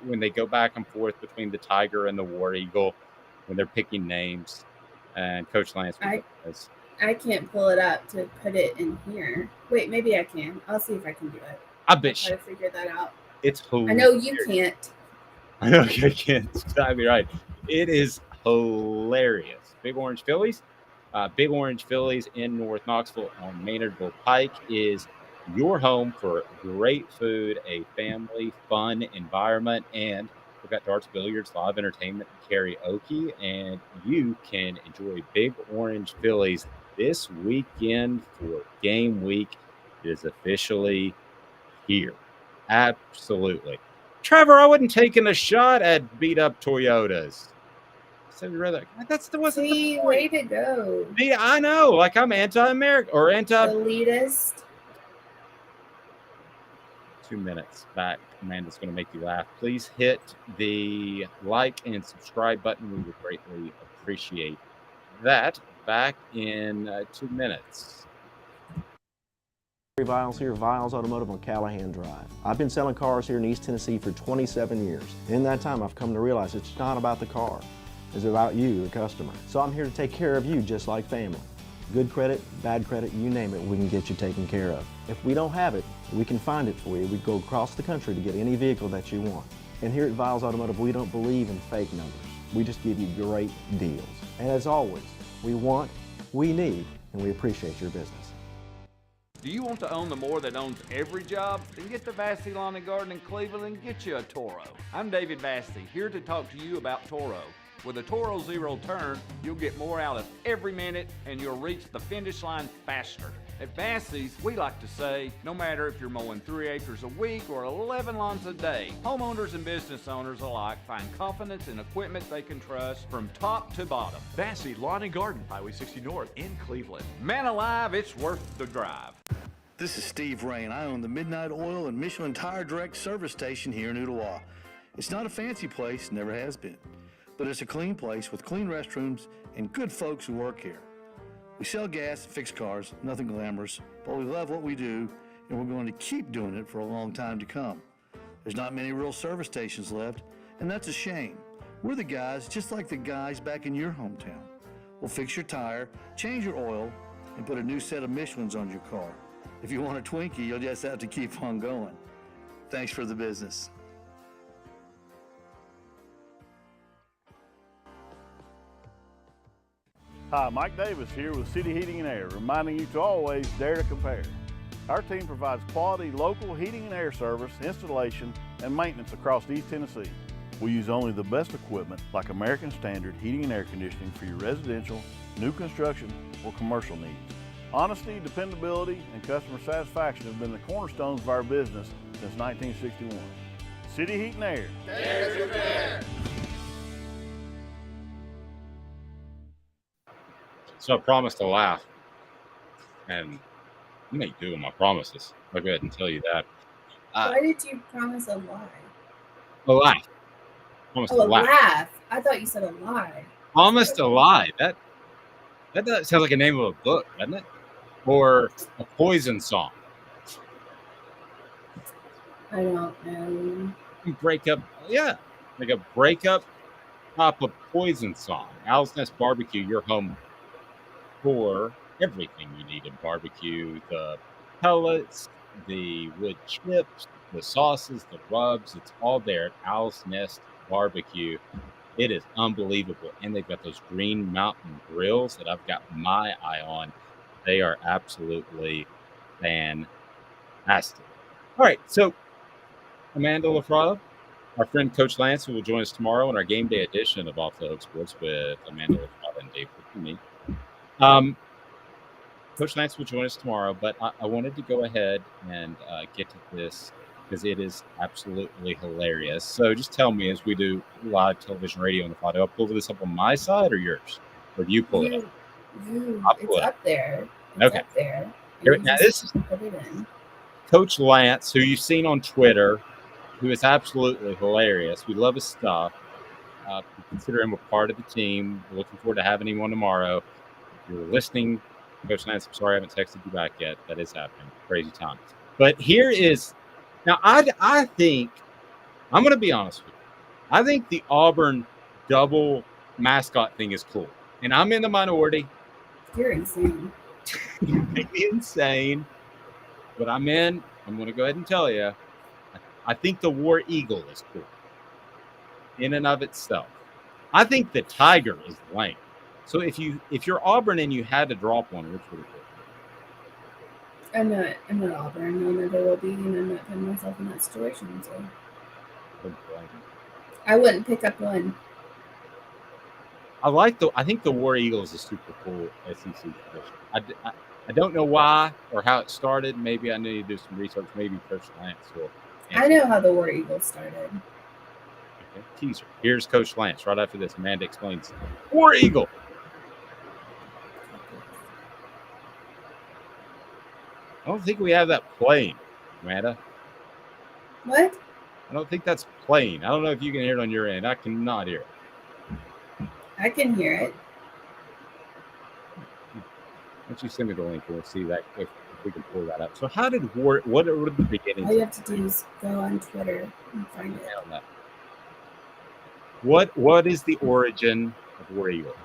when they go back and forth between the tiger and the war eagle when they're picking names? And Coach Lance, I can't pull it up to put it in here. Wait, maybe I can. I'll see if I can do it. I bet you. Try to figure that out. It's hilarious. I know you can't. I know you can't. Exactly right. It is hilarious. Big Orange Phillies. Big Orange Phillies in North Knoxville on Maynardville Pike is your home for great food, a family fun environment, and we've got darts, billiards, live entertainment, and karaoke, and you can enjoy Big Orange Phillies this weekend for game week. It is officially here. Absolutely. Trevor, I wouldn't taken a shot at beat up Toyotas. So rather, that's the wasn't the point. Way to go. Yeah, I know. Like I'm anti-American or elitist. 2 minutes back. Amanda's going to make you laugh. Please hit the like and subscribe button. We would greatly appreciate that. Back in 2 minutes. Viles here, Viles Automotive on Callahan Drive. I've been selling cars here in East Tennessee for 27 years. In that time, I've come to realize it's not about the car. It's about you, the customer. So I'm here to take care of you just like family. Good credit, bad credit, you name it, we can get you taken care of. If we don't have it, we can find it for you. We go across the country to get any vehicle that you want. And here at Viles Automotive, we don't believe in fake numbers. We just give you great deals. And as always, we want, we need, and we appreciate your business. Do you want to own the more that owns every job? Then get to Vassy Lawn and Garden in Cleveland and get you a Toro. I'm David Vassy, here to talk to you about Toro. With a Toro Zero Turn, you'll get more out of every minute and you'll reach the finish line faster. At Vassy's, we like to say, no matter if you're mowing 3 acres a week or 11 lawns a day, homeowners and business owners alike find confidence in equipment they can trust from top to bottom. Vassy Lawn and Garden, Highway 60 North in Cleveland. Man alive, it's worth the drive. This is Steve Rain. I own the Midnight Oil and Michelin Tire Direct service station here in Ooltewah. It's not a fancy place, never has been, but it's a clean place with clean restrooms and good folks who work here. We sell gas and fix cars, nothing glamorous, but we love what we do, and we're going to keep doing it for a long time to come. There's not many real service stations left, and that's a shame. We're the guys just like the guys back in your hometown. We'll fix your tire, change your oil, and put a new set of Michelins on your car. If you want a Twinkie, you'll just have to keep on going. Thanks for the business. Hi, Mike Davis here with City Heating and Air, reminding you to always dare to compare. Our team provides quality local heating and air service, installation, and maintenance across East Tennessee. We use only the best equipment like American Standard heating and air conditioning for your residential, new construction, or commercial needs. Honesty, dependability, and customer satisfaction have been the cornerstones of our business since 1961. City Heat and Air. Dare to compare. So I promised to laugh, and I may do my promises. I'll go ahead and tell you that. Why did you promise a lie? A laugh. Promised a laugh. I thought you said a lie. Promised a lie. That sounds like a name of a book, doesn't it? Or a Poison song. I don't know. Break up. Yeah. like a breakup top of Poison song. Owl's Nest Barbecue, your home for everything you need in barbecue. The pellets, the wood chips, the sauces, the rubs. It's all there at Owl's Nest Barbecue. It is unbelievable. And they've got those Green Mountain grills that I've got my eye on. They are absolutely fantastic. All right. So, Amanda LaFrada, our friend Coach Lance, who will join us tomorrow in our game day edition of Off the Hook Sports with Amanda LaFrada and Dave and me. Coach Lance will join us tomorrow, but I wanted to go ahead and get to this because it is absolutely hilarious. So just tell me, as we do live television radio on the fly, do I pull this up on my side or yours? Or do you pull it up? It's up there. It's Okay. up there. Now, this is put it in. Coach Lance, who you've seen on Twitter, who is absolutely hilarious. We love his stuff. We consider him a part of the team. We're looking forward to having him on tomorrow. If you're listening, Coach Lance, I'm sorry I haven't texted you back yet. That is happening. Crazy times. But here is – now, I think – I'm going to be honest with you. I think the Auburn double mascot thing is cool. And I'm in the minority. You're insane. You make me insane. But I'm going to go ahead and tell you, I think the War Eagle is cool in and of itself. I think the Tiger is lame. So if you're Auburn and you had to drop one, which would it be? I'm not Auburn. I never will be, and I'm not putting myself in that situation. So I wouldn't pick up one. I think the War Eagle is a super cool SEC tradition. I don't know why or how it started. Maybe I need to do some research. Maybe Coach Lance will. I know how the War Eagle started. Okay, teaser. Here's Coach Lance right after this. Amanda explains War Eagle. I don't think we have that playing, Amanda. What? I don't think that's playing. I don't know if you can hear it on your end. I cannot hear it. I can hear it. Why don't you send me the link and we'll see that if we can pull that up. So how did what are the beginnings? All you have to do is go on Twitter and find it. What is the origin of War Eagle?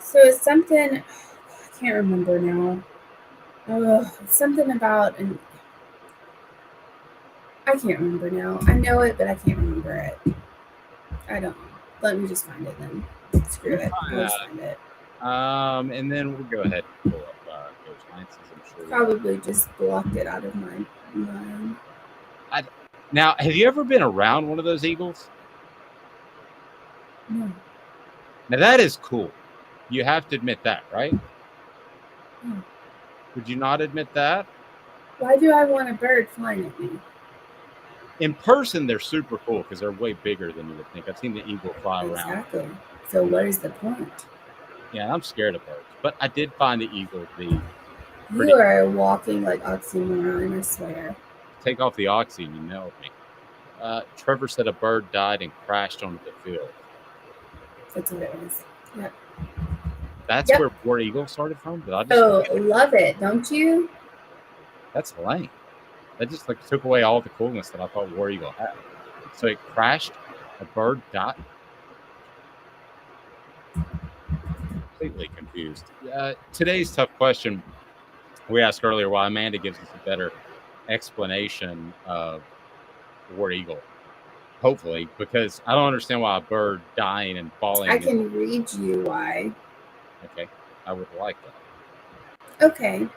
So it's something I can't remember now. It's something about I can't remember now. I know it, but I can't remember it. I don't know. Let me just find it then. Screw it. We'll just find it. And then we'll go ahead and pull up Coach Lance's. I'm sure. Probably just blocked it out of my mind. Now, have you ever been around one of those eagles? No. Now that is cool. You have to admit that, right? No. Would you not admit that? Why do I want a bird flying at me? In person, they're super cool because they're way bigger than you would think. I've seen the eagle fly around. Exactly. So what is the point? Yeah, I'm scared of birds, but I did find the eagle to be pretty. You are walking like oxymoron, I swear. Take off the oxy and you nailed me. Trevor said a bird died and crashed onto the field. That's what it was. Yep. That's where War Eagle started from? Love it, don't you? That's lame. That just took away all the coolness that I thought War Eagle had. So it crashed, a bird died. Completely confused. Today's tough question we asked earlier, while Amanda gives us a better explanation of War Eagle. Hopefully, because I don't understand why a bird dying and falling. I can read you why. Okay, I would like that. Okay.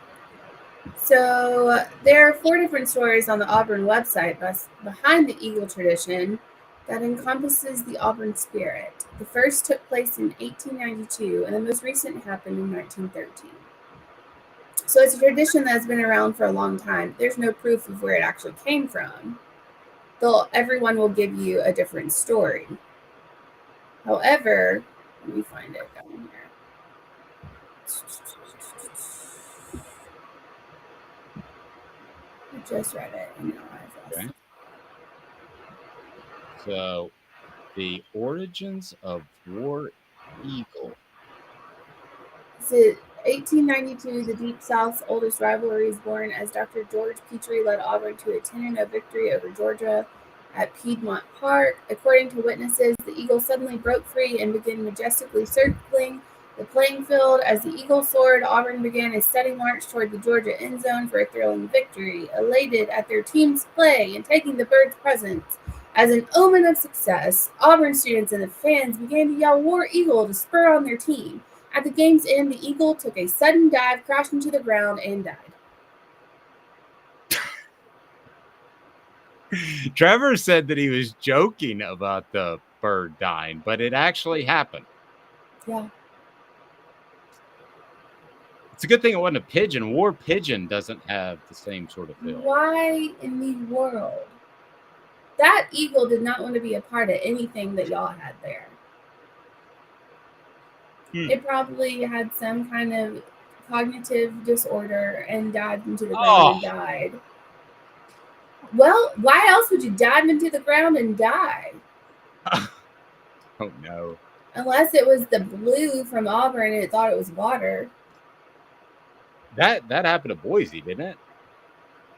So there are 4 different stories on the Auburn website behind the Eagle tradition that encompasses the Auburn spirit. The first took place in 1892, and the most recent happened in 1913. So it's a tradition that's been around for a long time. There's no proof of where it actually came from. Everyone will give you a different story. However, let me find it down here. I just read it and now I've lost it. So, the origins of War Eagle. Is 1892, the Deep South's oldest rivalry is born as Dr. George Petrie led Auburn to a 10-0 victory over Georgia at Piedmont Park. According to witnesses, the eagle suddenly broke free and began majestically circling the playing field. As the eagle soared, Auburn began a steady march toward the Georgia end zone for a thrilling victory. Elated at their team's play and taking the bird's presence as an omen of success, Auburn students and the fans began to yell "War Eagle" to spur on their team. At the game's end, the eagle took a sudden dive, crashed into the ground, and died. Trevor said that he was joking about the bird dying, but it actually happened. Yeah. It's a good thing it wasn't a pigeon. War pigeon doesn't have the same sort of feel. Why in the world? That eagle did not want to be a part of anything that y'all had there. It probably had some kind of cognitive disorder and dived into the ground and died. Well, why else would you dive into the ground and die? Oh, no. Unless it was the blue from Auburn and it thought it was water. That happened to Boise, didn't it?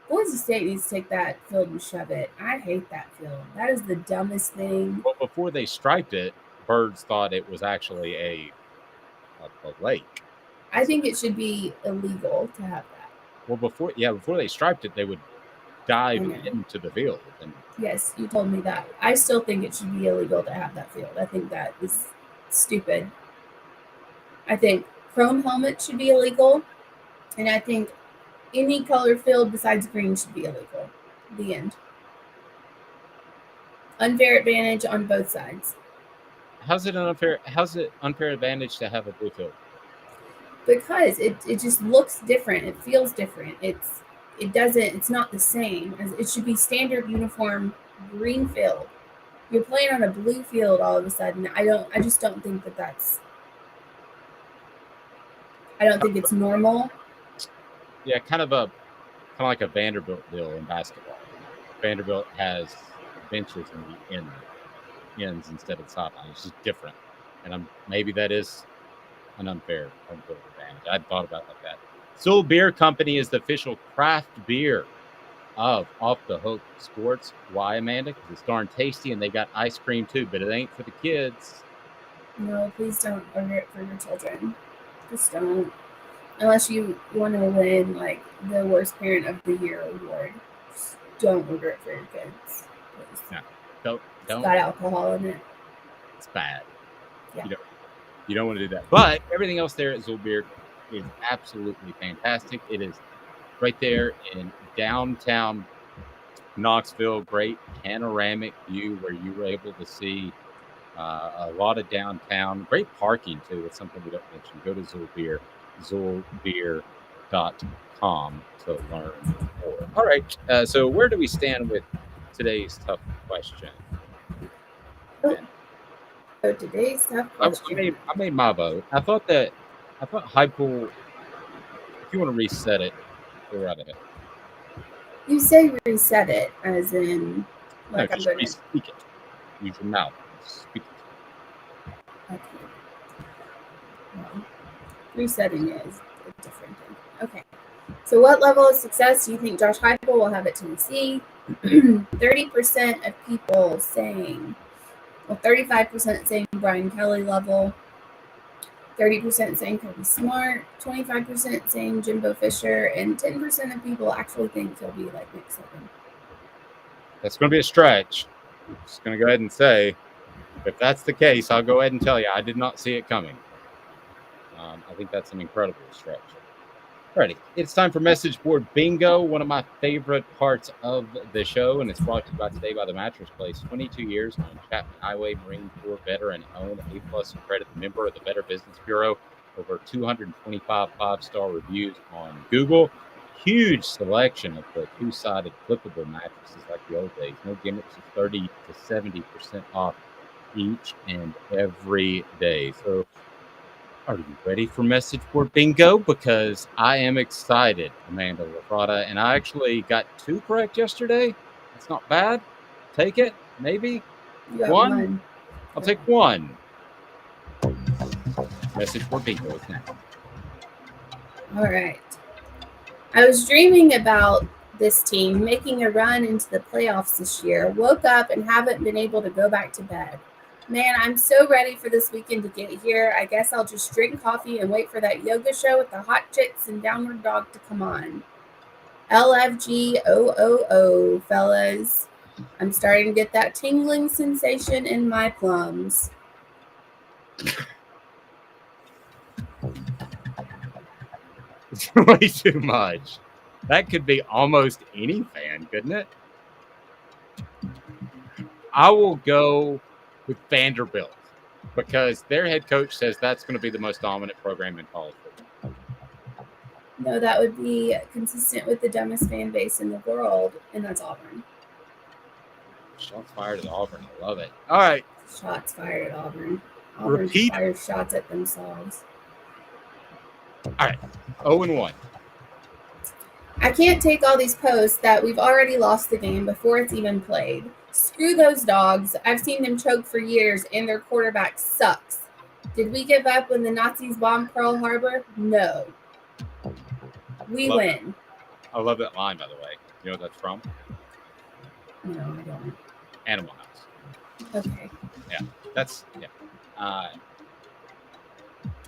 Boise State needs to take that field and shove it. I hate that field. That is the dumbest thing. Well, before they striped it, birds thought it was actually a lake. I think it should be illegal to have that. Well, before they striped it, they would dive into the field. And yes, you told me that. I still think it should be illegal to have that field. I think that is stupid. I think chrome helmets should be illegal. And I think any color field besides green should be illegal. The end. Unfair advantage on both sides. How's it unfair advantage to have a blue field? Because it just looks different. It feels different. It's not the same. It should be standard uniform green field. You're playing on a blue field all of a sudden. I don't think it's normal. Yeah, kind of like a Vanderbilt deal in basketball. Vanderbilt has benches in the ends instead of sidelines. It's just different. And maybe that is an unfair advantage. I'd thought about it like that. Zool Beer Company is the official craft beer of Off the Hook Sports. Why, Amanda? Because it's darn tasty and they got ice cream too, but it ain't for the kids. No, please don't order it for your children. Just don't. Unless you want to win like the worst parent of the year award. Just don't order it for your kids. Please. No, don't. It's got alcohol in it. It's bad. Yeah. You don't want to do that. But everything else there at Zool Beer is absolutely fantastic. It is right there in downtown Knoxville. Great panoramic view where you were able to see a lot of downtown. Great parking too. It's something we don't mention. Go to Zool Beer, zoolbeer.com to learn more. All right. So where do we stand with today's tough question? So today's tough question. I made my vote. I thought Heupel, if you want to reset it, go right ahead. You say reset it as in like I'm going to speak it. Use your mouth. Speak it. Okay. Well, resetting it is a different thing. Okay. So what level of success do you think Josh Heupel will have at Tennessee? 30% of people saying, 35% saying Brian Kelly level, 30% saying Kirby Smart, 25% saying Jimbo Fisher, and 10% of people actually think he'll be like Nick Saban. That's going to be a stretch. I'm just going to go ahead and say, if that's the case, I'll go ahead and tell you I did not see it coming. I think that's an incredible stretch. Alrighty, it's time for Message Board Bingo, one of my favorite parts of the show, and it's brought to you today by the Mattress Place. 22 years on Chapman Highway, Marine Corps veteran owned, A+ accredited member of the Better Business Bureau, over 225 5-star reviews on Google. Huge selection of the two-sided flippable mattresses like the old days. No gimmicks, 30 to 70% off each and every day. So are you ready for Message Board Bingo? Because I am excited, Amanda Lafrada, and I actually got 2 correct yesterday. That's not bad. Take it, maybe. One. I'll take 1. Message Board Bingo is now. All right. I was dreaming about this team making a run into the playoffs this year, woke up and haven't been able to go back to bed. Man, I'm so ready for this weekend to get here. I guess I'll just drink coffee and wait for that yoga show with the hot chicks and downward dog to come on. LFGOOO, fellas. I'm starting to get that tingling sensation in my plums. It's way too much. That could be almost any fan, couldn't it? I will go with Vanderbilt because their head coach says that's going to be the most dominant program in college football. No, that would be consistent with the dumbest fan base in the world, and that's Auburn. Shots fired at Auburn. I love it. All right. Shots fired at Auburn. Auburn fires shots at themselves. All right. 0-1. I can't take all these posts that we've already lost the game before it's even played. Screw those dogs. I've seen them choke for years, and their quarterback sucks. Did we give up when the Nazis bombed Pearl Harbor? No. We win. I love that line, by the way. You know what that's from? No, I don't. Animal House. Okay. Yeah. That's, yeah.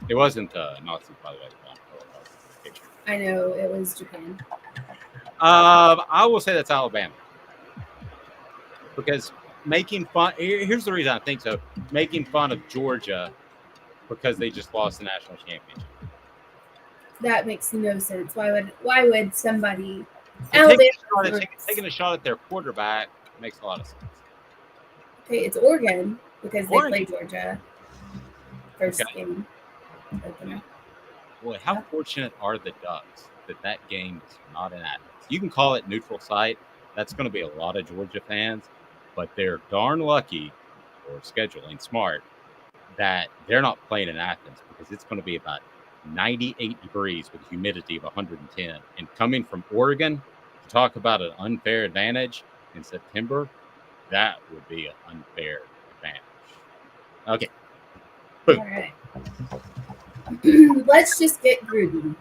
It wasn't Nazis, by the way. I know. It was Japan. I will say that's Alabama. Because making fun, here's the reason I think so. Making fun of Georgia because they just lost the national championship. That makes no sense. Why would somebody taking a shot at their quarterback makes a lot of sense. Okay, it's Oregon because they play Georgia. First game opener. Boy, how fortunate are the Ducks that game is not in Athens? You can call it neutral site. That's going to be a lot of Georgia fans, but they're darn lucky or scheduling smart that they're not playing in Athens because it's going to be about 98 degrees with humidity of 110. And coming from Oregon to talk about an unfair advantage in September, that would be an unfair advantage. Okay. Boom. All right. Let's just get Gruden.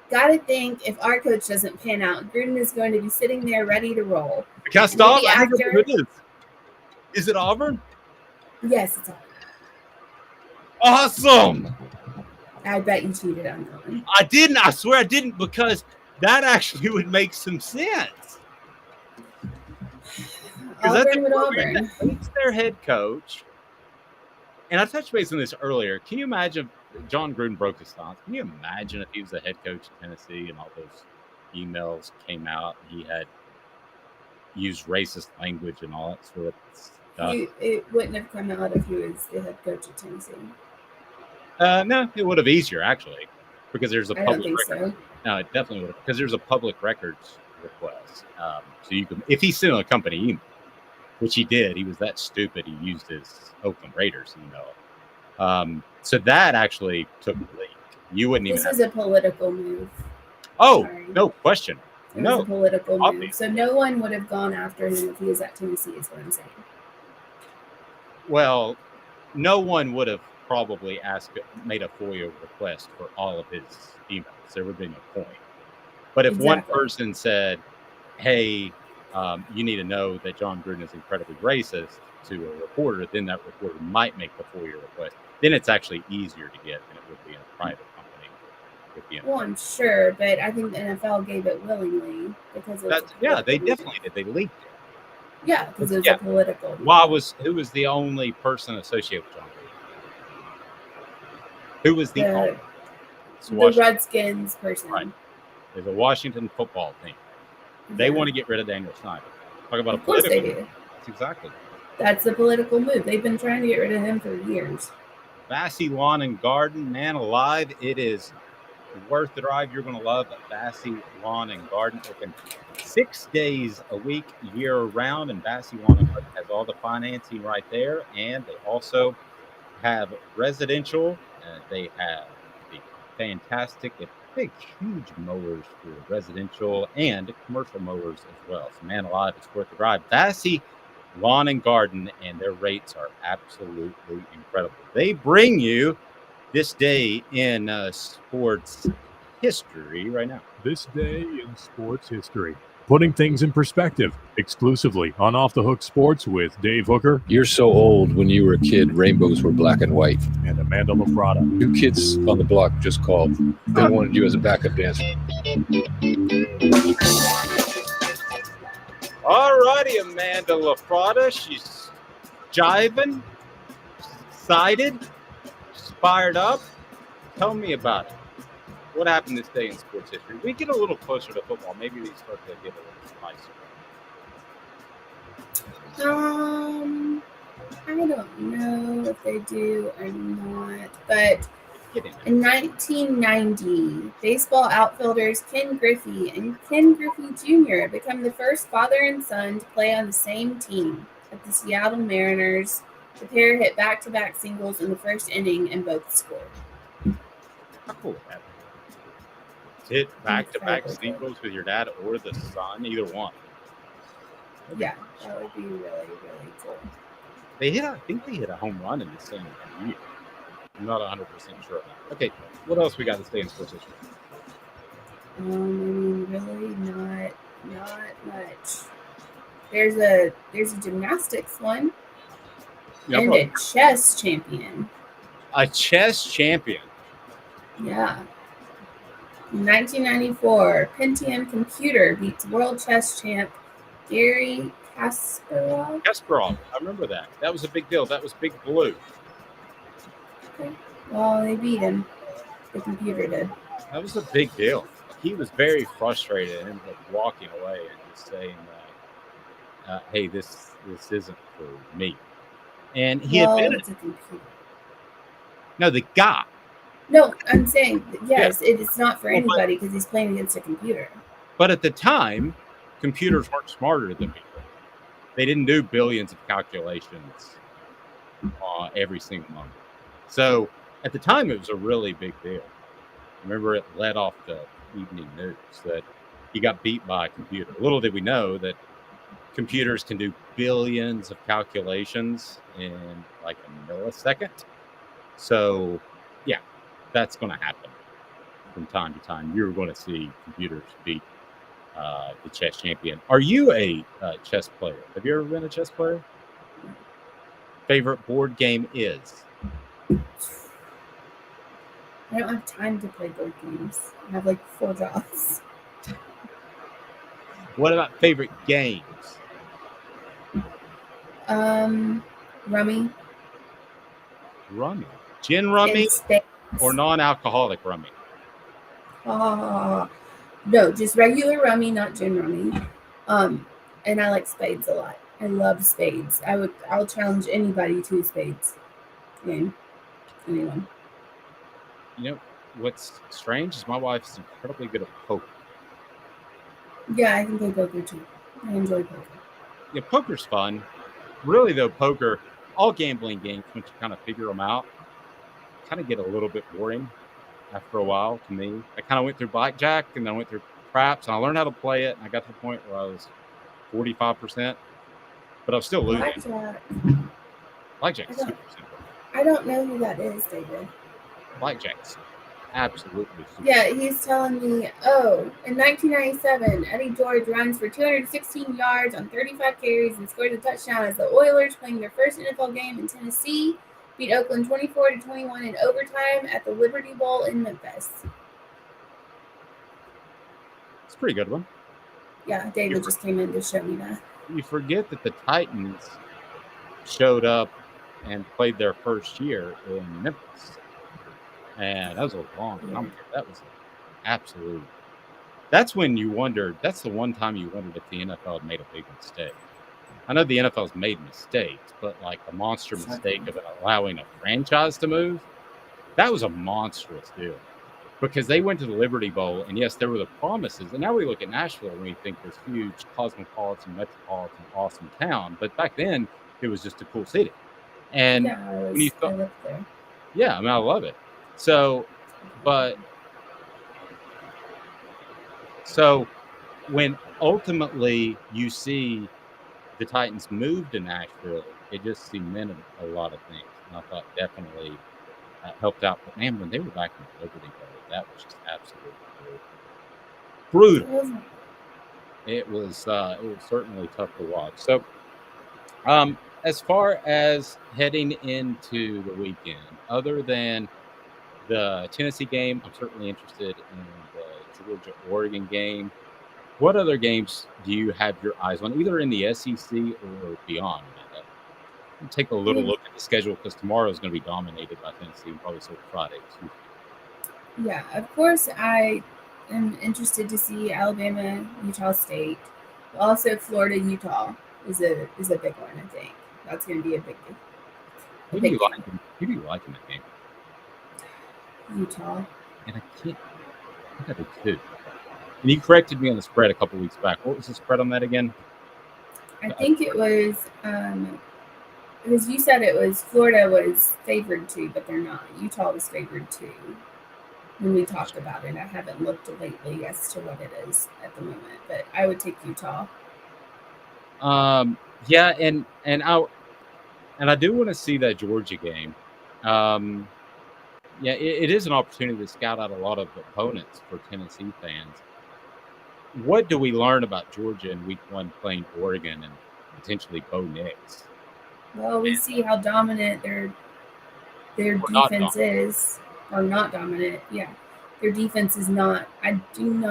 Gotta think if our coach doesn't pan out, Gruden is going to be sitting there ready to roll. Can I stop? I think that's what it is. Is it Auburn? Yes, it's Auburn. Awesome. I bet you cheated on that one. I didn't. I swear I didn't because that actually would make some sense. Because that's a program that hates their head coach. And I touched base on this earlier. Can you imagine if John Gruden broke his stance? Can you imagine if he was the head coach of Tennessee and all those emails came out? He had used racist language and all that sort of stuff. It wouldn't have come out if he was the head coach of Tennessee. No, it would have easier actually, because there's a public record. So. No, it definitely would have, because there's a public records request. So you can, if he's sending a company email, which he did, he was that stupid. He used his Oakland Raiders email. So that actually took the lead. You wouldn't even. This is a political move. Oh, sorry. No question. It was a political move. So no one would have gone after him if he was at Tennessee, is what I'm saying. Well, no one would have probably made a FOIA request for all of his emails. There would be no point. But if one person said, hey, you need to know that John Gruden is incredibly racist to a reporter, then that reporter might make the FOIA request. Then it's actually easier to get than it would be in a private company. Well, I'm sure, but I think the NFL gave it willingly because they definitely did. They leaked it. Yeah, because it was a political. Who was the only person associated with John Gruden? Who was the Redskins person? Right. There's a Washington football team. They want to get rid of Daniel Snyder. Talk about a political move. That's exactly. That's the political move. They've been trying to get rid of him for years. Vassy Lawn and Garden, man alive. It is worth the drive. You're going to love Vassy Lawn and Garden. Open 6 days a week, year round. And Vassy Lawn and Garden has all the financing right there. And they also have residential. They have the fantastic, big, huge mowers for residential and commercial mowers as well. So, man alive, it's worth the drive. Vassy Lawn and Garden, and their rates are absolutely incredible. They bring you this day in sports history right now. This day in sports history. Putting things in perspective exclusively on Off the Hook Sports with Dave Hooker. You're so old. When you were a kid, rainbows were black and white. And Amanda LaFrada. 2 kids on the block just called. They wanted you as a backup dancer. All righty, Amanda LaFrada. She's jiving, excited, fired up. Tell me about it. What happened this day in sports history? We get a little closer to football. Maybe we start to get a little nicer. I don't know if they do or not, but in 1990, baseball outfielders Ken Griffey and Ken Griffey Jr. become the first father and son to play on the same team. At the Seattle Mariners, the pair hit back-to-back singles in the first inning and both scored. How cool is that? Hit back-to-back singles with your dad or the son, either one. Yeah, that would be really, really cool. I think they hit a home run in the same year. I'm not 100% sure of that. Okay, what else we got this day in sports history? Really not much. There's a gymnastics one and a chess champion. A chess champion? Yeah. In 1994, Pentium computer beats world chess champ Gary Kasparov. Kasparov, I remember that. That was a big deal. That was Big Blue. Okay. Well, they beat him. The computer did. That was a big deal. He was very frustrated and ended up walking away and just saying that, hey, this isn't for me. And he admitted it. No, the guy. No, I'm saying, yes, it's not for anybody because he's playing against a computer. But at the time, computers weren't smarter than people. They didn't do billions of calculations every single month. So at the time, it was a really big deal. Remember, it led off the evening news that he got beat by a computer. Little did we know that computers can do billions of calculations in like a millisecond. So, yeah, that's going to happen from time to time. You're going to see computers beat the chess champion. Are you a chess player? Have you ever been a chess player? Favorite board game is? I don't have time to play board games. I have like 4 jobs. What about favorite games? Rummy. Rummy. Gin rummy or non-alcoholic rummy? No, just regular rummy, not gin rummy. And I like spades a lot. I love spades. I'll challenge anybody to spades game. Anyone. You know what's strange is my wife's incredibly good at poker. Yeah, I can play poker too. I enjoy poker. Yeah, poker's fun. Really though, poker, all gambling games, once you kind of figure them out, kind of get a little bit boring after a while to me. I kind of went through blackjack and then I went through craps and I learned how to play it and I got to the point where I was 45%, but I was still losing. Blackjack's super simple. I don't know who that is, David. Blackjack's absolutely super Yeah, he's telling me, in 1997, Eddie George runs for 216 yards on 35 carries and scores a touchdown as the Oilers, playing their first NFL game in Tennessee, beat Oakland 24-21 in overtime at the Liberty Bowl in Memphis. It's a pretty good one. Yeah, David just came in to show me that. You forget that the Titans showed up and played their first year in Memphis. And that was a long time ago. That was absolute. That's when you wondered. That's the one time you wondered if the NFL had made a big mistake. I know the NFL's made mistakes, but like a monster mistake of allowing a franchise to move, that was a monstrous deal. Because they went to the Liberty Bowl, and yes, there were the promises. And now we look at Nashville and we think this huge cosmopolitan, metropolitan, awesome town. But back then, it was just a cool city. And when you thought, yeah, I mean, I love it. So when ultimately you see the Titans move to Nashville, it just cemented a lot of things. And I thought definitely helped out. But man, when they were back in the Liberty Bowl, that was just absolutely brutal. It was certainly tough to watch. So, as far as heading into the weekend, other than the Tennessee game, I'm certainly interested in the Georgia-Oregon game. What other games do you have your eyes on, either in the SEC or beyond? Take a little look at the schedule because tomorrow is going to be dominated by Tennessee and probably so Friday too. Yeah, of course I am interested to see Alabama, Utah State. Also Florida, Utah is a big one, I think. That's going to be a big game. Who do you like in that game? Utah. And I got to two. And you corrected me on the spread a couple weeks back. What was the spread on that again? I think it was because you said it was Florida was favored 2, but they're not. Utah was favored 2 when we talked about it. I haven't looked lately as to what it is at the moment, but I would take Utah. Yeah, and I do want to see that Georgia game. Yeah, it is an opportunity to scout out a lot of opponents for Tennessee fans. What do we learn about Georgia in Week 1 playing Oregon and potentially Bo Nix? Well, we see how dominant their defense is, or not dominant. Yeah, their defense is not. I think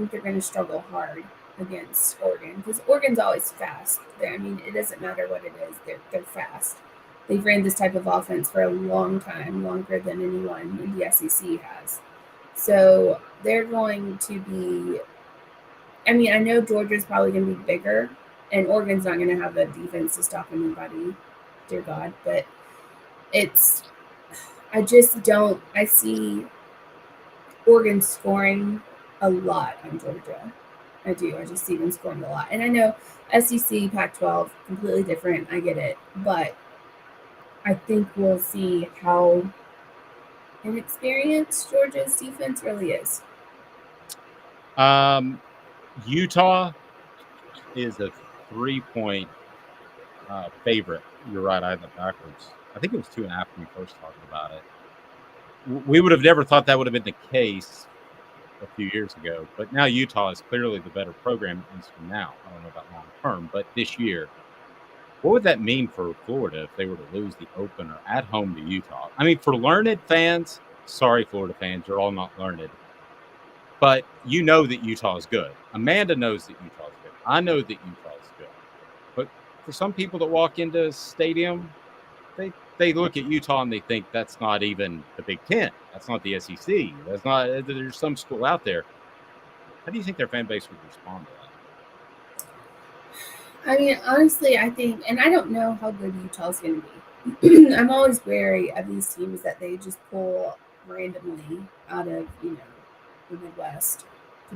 they're going to struggle hard against Oregon because Oregon's always fast. I mean, it doesn't matter what it is; they're fast. They've ran this type of offense for a long time, longer than anyone in the SEC has. So they're going to be. I mean, I know Georgia's probably going to be bigger, and Oregon's not going to have a defense to stop anybody, dear God. But I just don't. I see Oregon scoring a lot on Georgia. I do. I just see them scoring a lot. And I know SEC, Pac-12, completely different. I get it. But I think we'll see how inexperienced Georgia's defense really is. Utah is a 3-point favorite. You're right. I had that backwards. I think it was 2.5 when we first talked about it. We would have never thought that would have been the case a few years ago, but now Utah is clearly the better program, at least for now. I don't know about long term, but this year, what would that mean for Florida if they were to lose the opener at home to Utah? I mean, for learned fans, sorry, Florida fans, you're all not learned. But you know that Utah is good. Amanda knows that Utah is good. I know that Utah is good. But for some people that walk into a stadium, they look at Utah and they think that's not even the Big Ten. That's not the SEC. That's not. There's some school out there. How do you think their fan base would respond to that? I mean, honestly, I think, and I don't know how good Utah's going to be. I'm always wary of these teams that they just pull randomly out of, the Midwest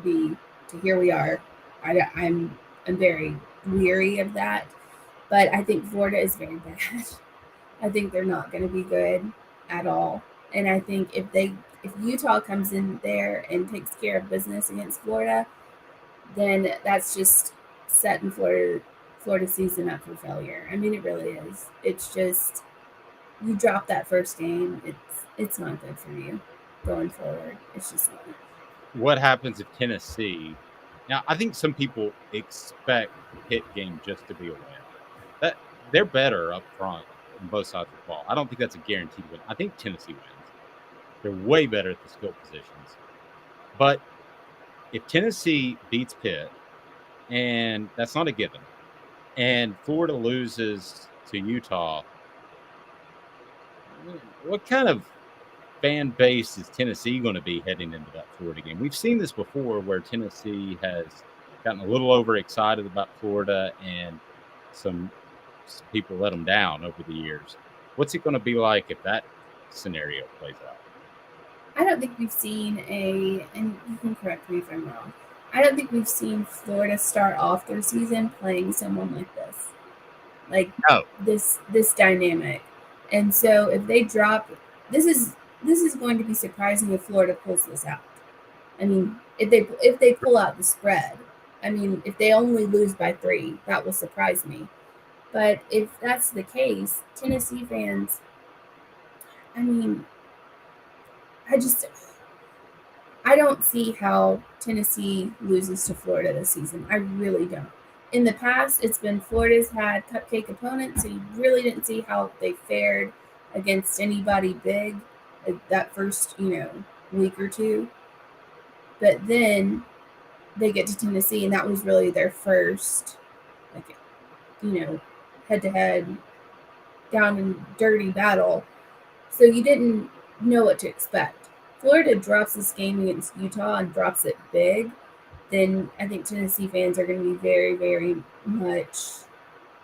to here we are. I'm very weary of that, but I think Florida is very bad. I think they're not going to be good at all, and I think if Utah comes in there and takes care of business against Florida, then that's just setting Florida season up for failure. I mean, it really is. It's just you drop that first game, it's not good for you going forward. It's just not. What happens if Tennessee? Now, I think some people expect the Pitt game just to be a win. That they're better up front on both sides of the ball. I don't think that's a guaranteed win. I think Tennessee wins. They're way better at the skill positions. But if Tennessee beats Pitt, and that's not a given, and Florida loses to Utah, what kind of fan base is Tennessee going to be heading into that Florida game? We've seen this before where Tennessee has gotten a little overexcited about Florida and some people let them down over the years. What's it going to be like if that scenario plays out? I don't think we've seen and you can correct me if I'm wrong, I don't think we've seen Florida start off their season playing someone like this. Like this dynamic. And so if they drop, this is going to be surprising if Florida pulls this out. I mean, if they pull out the spread, I mean, if they only lose by 3, that will surprise me. But if that's the case, Tennessee fans, I mean, I don't see how Tennessee loses to Florida this season. I really don't. In the past, it's been Florida's had cupcake opponents, so you really didn't see how they fared against anybody big that first, week or two. But then they get to Tennessee, and that was really their first, head-to-head, down and dirty battle. So you didn't know what to expect. Florida drops this game against Utah and drops it big, then I think Tennessee fans are going to be very, very much,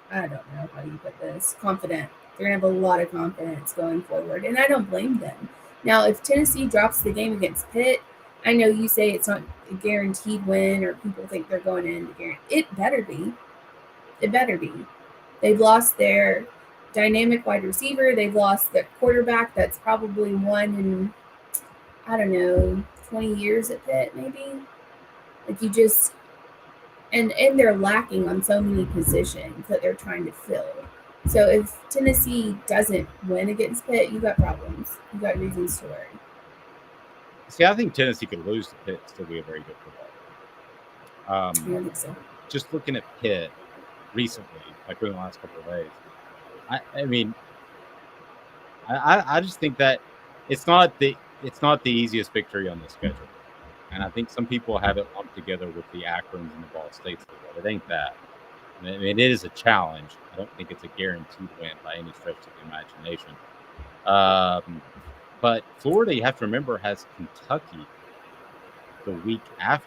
I don't know how you put this, confident. They're going to have a lot of confidence going forward, and I don't blame them. Now, if Tennessee drops the game against Pitt, I know you say it's not a guaranteed win or people think they're going in to guarantee. It better be. It better be. They've lost their dynamic wide receiver. They've lost their quarterback that's probably won in, 20 years at Pitt, maybe. And they're lacking on so many positions that they're trying to fill. So if Tennessee doesn't win against Pitt, you got problems. You got reasons to worry. See, I think Tennessee could lose to Pitt, still be a very good football. I think so. Just looking at Pitt recently, like in the last couple of days, I just think that it's not the easiest victory on the schedule. And I think some people have it lumped together with the Akrons and the Ball States. It ain't that. I mean, it is a challenge. I don't think it's a guaranteed win by any stretch of the imagination. But Florida, you have to remember, has Kentucky the week after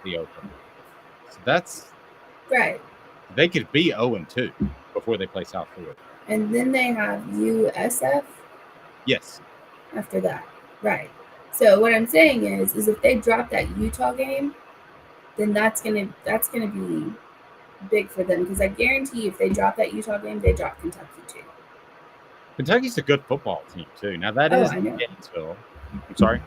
the Open. So that's right. They could be 0-2 before they play South Florida. And then they have USF. Yes. After that, right. So what I'm saying is if they drop that Utah game, then that's gonna be big for them, because I guarantee if they drop that Utah game, they drop Kentucky too. Kentucky's a good football team too. Now that is in Gainesville. I'm sorry.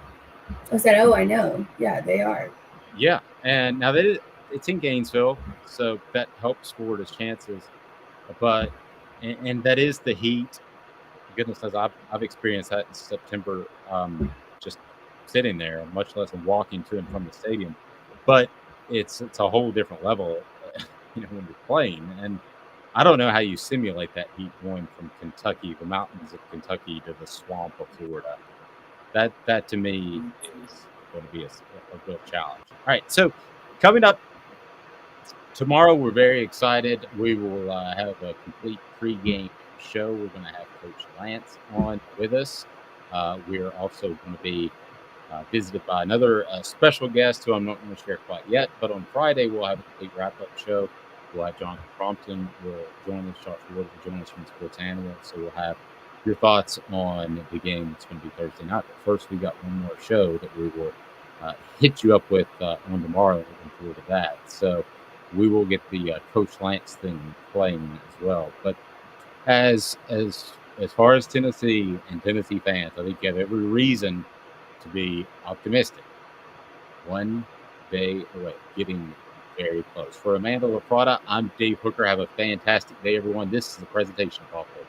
I said, I know. Yeah, they are. Yeah, and now it's in Gainesville, so that helps Florida's chances. But and that is the heat. Goodness knows, I've experienced that in September. Just sitting there, much less walking to and from the stadium. But it's a whole different level, when you're playing. And I don't know how you simulate that heat going from Kentucky, the mountains of Kentucky, to the swamp of Florida. That to me is going to be a real challenge. All right, so coming up tomorrow, we're very excited. We will have a complete pregame show. We're going to have Coach Lance on with us. We're also going to be visited by another special guest who I'm not going to share quite yet. But on Friday, we'll have a complete wrap-up show. We'll have Jonathan Crompton will join us. Josh Heupel will join us from Sports Animal. So we'll have your thoughts on the game that's going to be Thursday night. But first, we got one more show that we will hit you up with on tomorrow. Looking forward to that. So we will get the Coach Lance thing playing as well. But as far as Tennessee and Tennessee fans, I think you have every reason to be optimistic. One day away, getting very close. For Amanda LaPrada, I'm Dave Hooker. Have a fantastic day, everyone. This is the presentation of Off the Hook.